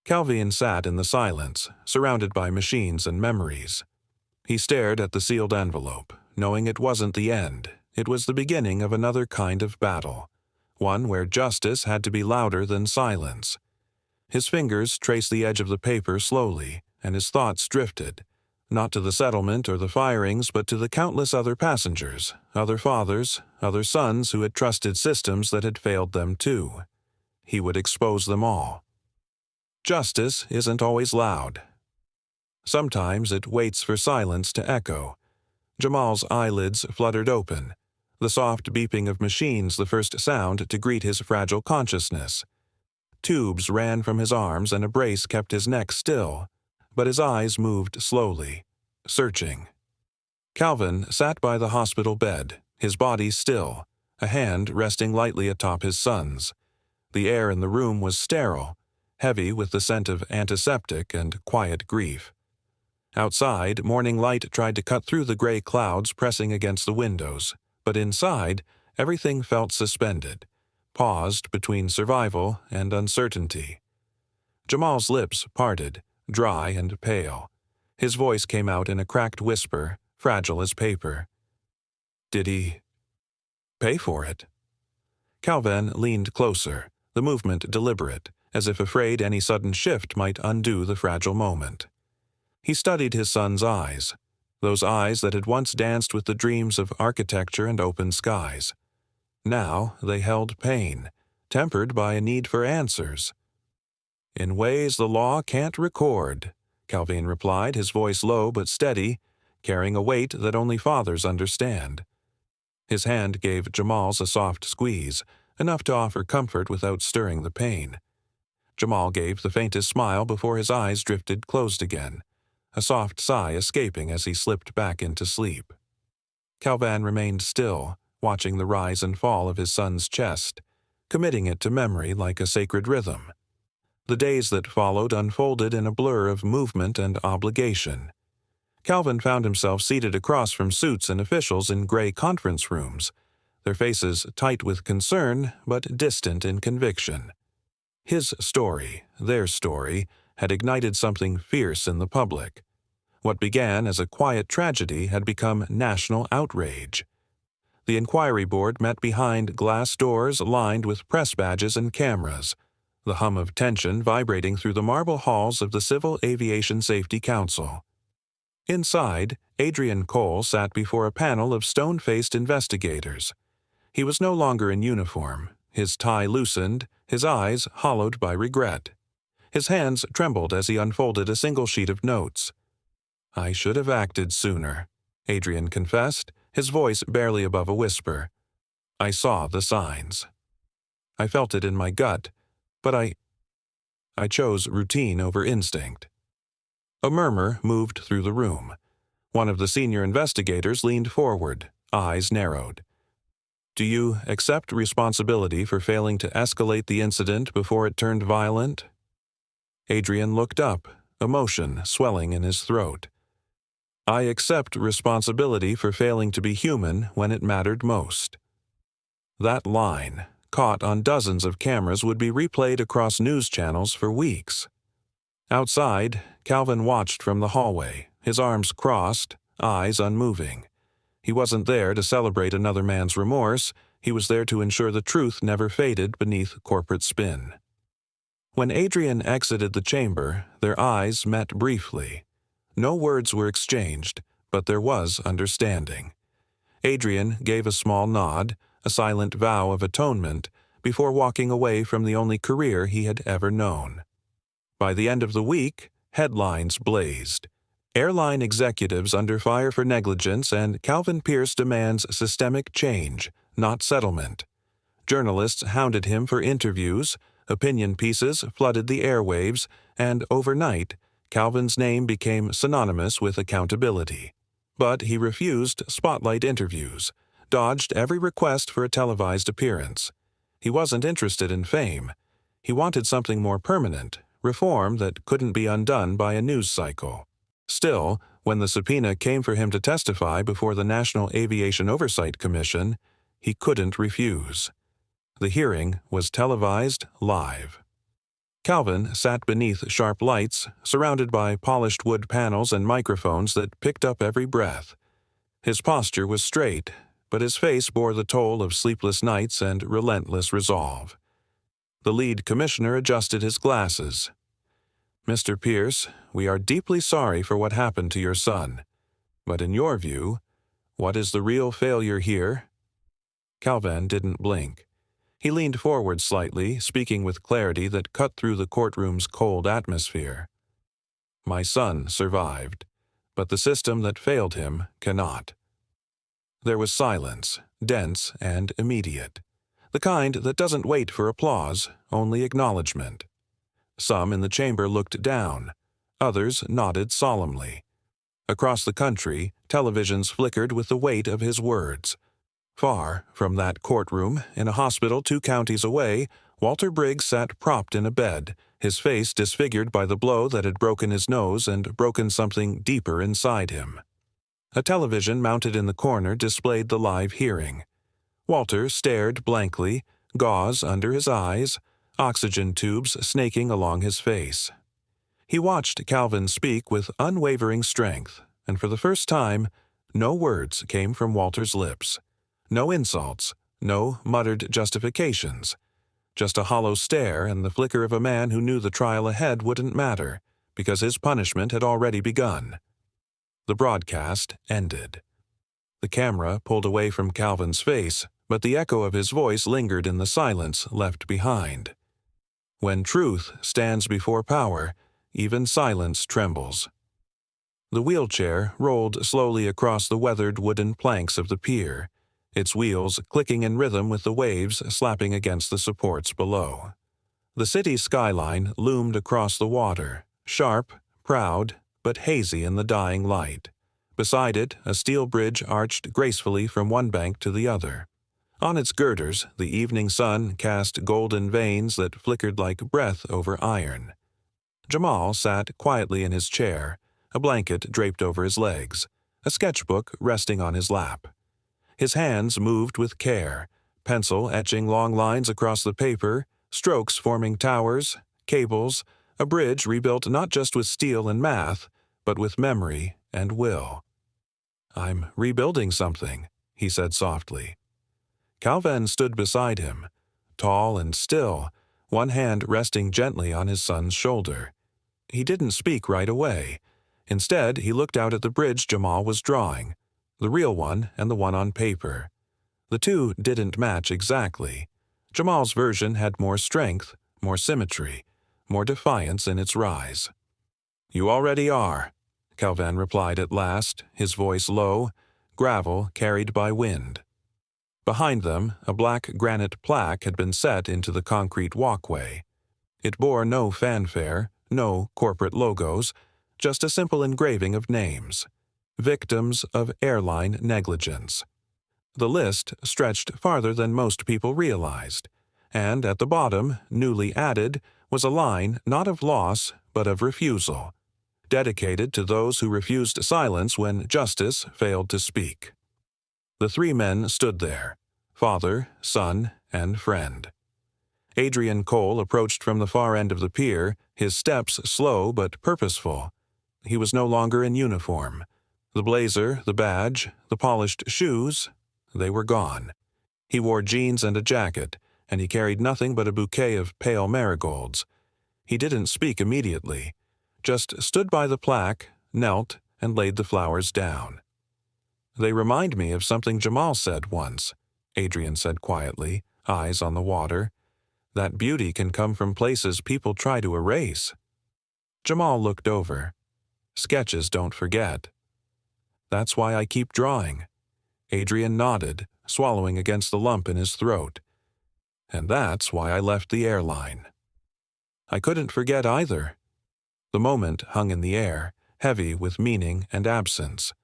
Calvin sat in the silence, surrounded by machines and memories. He stared at the sealed envelope, knowing it wasn't the end. It was the beginning of another kind of battle, one where justice had to be louder than silence. His fingers traced the edge of the paper slowly, and his thoughts drifted. Not to the settlement or the firings, but to the countless other passengers, other fathers, other sons who had trusted systems that had failed them too. He would expose them all. Justice isn't always loud. Sometimes it waits for silence to echo. Jamal's eyelids fluttered open, the soft beeping of machines the first sound to greet his fragile consciousness. Tubes ran from his arms and a brace kept his neck still, but his eyes moved slowly, searching. Calvin sat by the hospital bed, his body still, a hand resting lightly atop his son's. The air in the room was sterile, heavy with the scent of antiseptic and quiet grief. Outside, morning light tried to cut through the gray clouds pressing against the windows, but inside, everything felt suspended, paused between survival and uncertainty. Jamal's lips parted, dry and pale. His voice came out in a cracked whisper, fragile as paper. Did he pay for it? Calvin leaned closer, the movement deliberate, as if afraid any sudden shift might undo the fragile moment. He studied his son's eyes, those eyes that had once danced with the dreams of architecture and open skies. Now they held pain, tempered by a need for answers. In ways the law can't record, Calvin replied, his voice low but steady, carrying a weight that only fathers understand. His hand gave Jamal's a soft squeeze, enough to offer comfort without stirring the pain. Jamal gave the faintest smile before his eyes drifted closed again, a soft sigh escaping as he slipped back into sleep. Calvin remained still, watching the rise and fall of his son's chest, committing it to memory like a sacred rhythm. The days that followed unfolded in a blur of movement and obligation. Calvin found himself seated across from suits and officials in gray conference rooms, their faces tight with concern but distant in conviction. His story, their story, had ignited something fierce in the public. What began as a quiet tragedy had become national outrage. The inquiry board met behind glass doors lined with press badges and cameras, the hum of tension vibrating through the marble halls of the Civil Aviation Safety Council. Inside, Adrian Cole sat before a panel of stone-faced investigators. He was no longer in uniform, his tie loosened, his eyes hollowed by regret. His hands trembled as he unfolded a single sheet of notes. "I should have acted sooner," Adrian confessed, his voice barely above a whisper. "I saw the signs. I felt it in my gut, but I chose routine over instinct." A murmur moved through the room. One of the senior investigators leaned forward, eyes narrowed. "Do you accept responsibility for failing to escalate the incident before it turned violent?" Adrian looked up, emotion swelling in his throat. "I accept responsibility for failing to be human when it mattered most." That line, caught on dozens of cameras, would be replayed across news channels for weeks. Outside, Calvin watched from the hallway, his arms crossed, eyes unmoving. He wasn't there to celebrate another man's remorse, he was there to ensure the truth never faded beneath corporate spin. When Adrian exited the chamber, their eyes met briefly. No words were exchanged, but there was understanding. Adrian gave a small nod, a silent vow of atonement, before walking away from the only career he had ever known. By the end of the week, headlines blazed. Airline executives under fire for negligence, and Calvin Pierce demands systemic change, not settlement. Journalists hounded him for interviews, opinion pieces flooded the airwaves, and overnight, Calvin's name became synonymous with accountability. But he refused spotlight interviews, dodged every request for a televised appearance. He wasn't interested in fame. He wanted something more permanent, reform that couldn't be undone by a news cycle. Still, when the subpoena came for him to testify before the National Aviation Oversight Commission, he couldn't refuse. The hearing was televised live. Calvin sat beneath sharp lights, surrounded by polished wood panels and microphones that picked up every breath. His posture was straight, but his face bore the toll of sleepless nights and relentless resolve. The lead commissioner adjusted his glasses. Mr. Pierce, we are deeply sorry for what happened to your son. But in your view, what is the real failure here?" Calvin didn't blink. He leaned forward slightly, speaking with clarity that cut through the courtroom's cold atmosphere. "My son survived, but the system that failed him cannot." There was silence, dense and immediate. The kind that doesn't wait for applause, only acknowledgement. Some in the chamber looked down. Others nodded solemnly. Across the country, televisions flickered with the weight of his words. Far from that courtroom, in a hospital 2 counties away, Walter Briggs sat propped in a bed, his face disfigured by the blow that had broken his nose and broken something deeper inside him. A television mounted in the corner displayed the live hearing. Walter stared blankly, gauze under his eyes, oxygen tubes snaking along his face. He watched Calvin speak with unwavering strength, and for the first time, no words came from Walter's lips. No insults, no muttered justifications. Just a hollow stare and the flicker of a man who knew the trial ahead wouldn't matter, because his punishment had already begun. The broadcast ended. The camera pulled away from Calvin's face, but the echo of his voice lingered in the silence left behind. When truth stands before power, even silence trembles. The wheelchair rolled slowly across the weathered wooden planks of the pier, its wheels clicking in rhythm with the waves slapping against the supports below. The city's skyline loomed across the water, sharp, proud, but hazy in the dying light. Beside it, a steel bridge arched gracefully from one bank to the other. On its girders, the evening sun cast golden veins that flickered like breath over iron. Jamal sat quietly in his chair, a blanket draped over his legs, a sketchbook resting on his lap. His hands moved with care, pencil etching long lines across the paper, strokes forming towers, cables, a bridge rebuilt not just with steel and math, but with memory and will. "I'm rebuilding something," he said softly. Calvin stood beside him, tall and still, one hand resting gently on his son's shoulder. He didn't speak right away. Instead, he looked out at the bridge Jamal was drawing, the real one and the one on paper. The two didn't match exactly. Jamal's version had more strength, more symmetry, more defiance in its rise. "You already are," Calvin replied at last, his voice low, gravel carried by wind. Behind them, a black granite plaque had been set into the concrete walkway. It bore no fanfare, no corporate logos, just a simple engraving of names. Victims of airline negligence. The list stretched farther than most people realized, and at the bottom, newly added, was a line not of loss, but of refusal, dedicated to those who refused silence when justice failed to speak. The 3 men stood there, father, son, and friend. Adrian Cole approached from the far end of the pier, his steps slow but purposeful. He was no longer in uniform. The blazer, the badge, the polished shoes, they were gone. He wore jeans and a jacket, and he carried nothing but a bouquet of pale marigolds. He didn't speak immediately, just stood by the plaque, knelt, and laid the flowers down. "They remind me of something Jamal said once," Adrian said quietly, eyes on the water. "That beauty can come from places people try to erase." Jamal looked over. "Sketches don't forget." "That's why I keep drawing." Adrian nodded, swallowing against the lump in his throat. "And that's why I left the airline." "I couldn't forget either." The moment hung in the air, heavy with meaning and absence.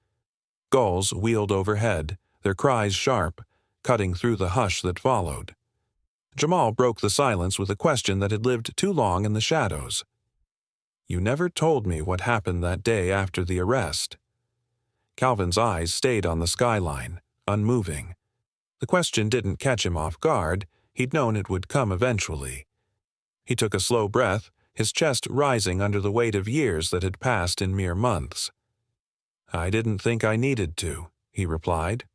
Gulls wheeled overhead, their cries sharp, cutting through the hush that followed. Jamal broke the silence with a question that had lived too long in the shadows. "You never told me what happened that day after the arrest." Calvin's eyes stayed on the skyline, unmoving. The question didn't catch him off guard. He'd known it would come eventually. He took a slow breath, his chest rising under the weight of years that had passed in mere months. "I didn't think I needed to," he replied.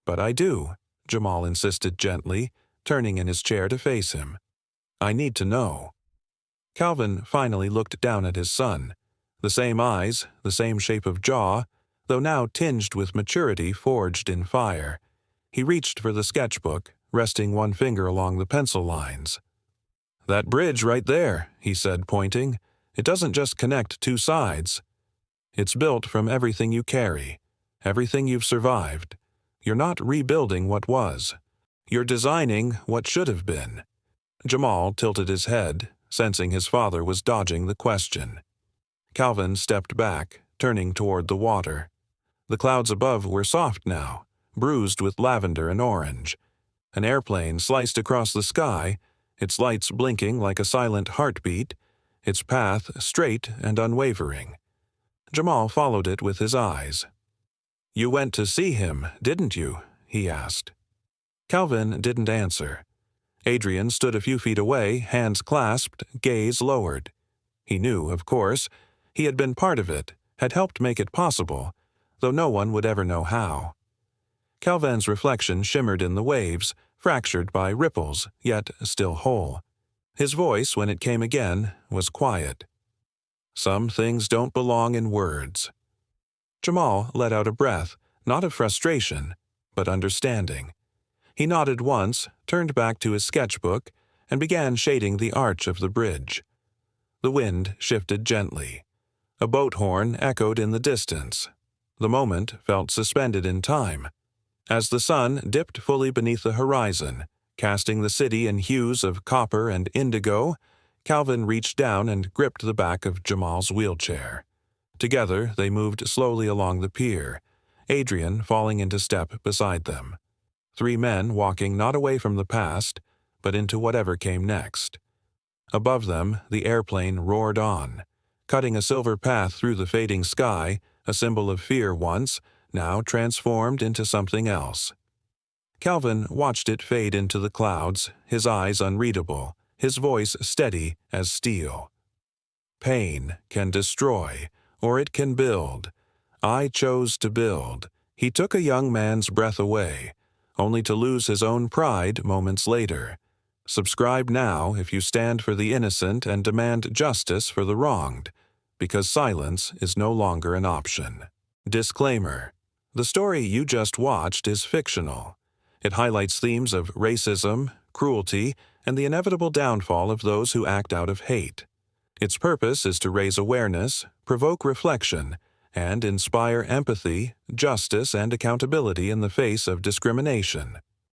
"But I do," Jamal insisted gently, turning in his chair to face him. "I need to know." Calvin finally looked down at his son. The same eyes, the same shape of jaw, though now tinged with maturity forged in fire. He reached for the sketchbook, resting one finger along the pencil lines. "That bridge right there," he said, pointing. "It doesn't just connect two sides. It's built from everything you carry, everything you've survived. You're not rebuilding what was. You're designing what should have been." Jamal tilted his head, sensing his father was dodging the question. Calvin stepped back, turning toward the water. The clouds above were soft now, bruised with lavender and orange. An airplane sliced across the sky, its lights blinking like a silent heartbeat, its path straight and unwavering. Jamal followed it with his eyes. "You went to see him, didn't you?" he asked. Calvin didn't answer. Adrian stood a few feet away, hands clasped, gaze lowered. He knew, of course. He had been part of it, had helped make it possible, though no one would ever know how. Calvin's reflection shimmered in the waves, fractured by ripples, yet still whole. His voice, when it came again, was quiet. "Some things don't belong in words." Jamal let out a breath, not of frustration, but understanding. He nodded once, turned back to his sketchbook, and began shading the arch of the bridge. The wind shifted gently. A boat horn echoed in the distance. The moment felt suspended in time. As the sun dipped fully beneath the horizon, casting the city in hues of copper and indigo, Calvin reached down and gripped the back of Jamal's wheelchair. Together they moved slowly along the pier, Adrian falling into step beside them. Three men walking not away from the past, but into whatever came next. Above them, the airplane roared on, cutting a silver path through the fading sky, a symbol of fear once, now transformed into something else. Calvin watched it fade into the clouds, his eyes unreadable, his voice steady as steel. "Pain can destroy, or it can build. I chose to build." He took a young man's breath away, only to lose his own pride moments later. Subscribe now if you stand for the innocent and demand justice for the wronged, because silence is no longer an option. Disclaimer: the story you just watched is fictional. It highlights themes of racism, cruelty, and the inevitable downfall of those who act out of hate. Its purpose is to raise awareness, provoke reflection, and inspire empathy, justice, and accountability in the face of discrimination.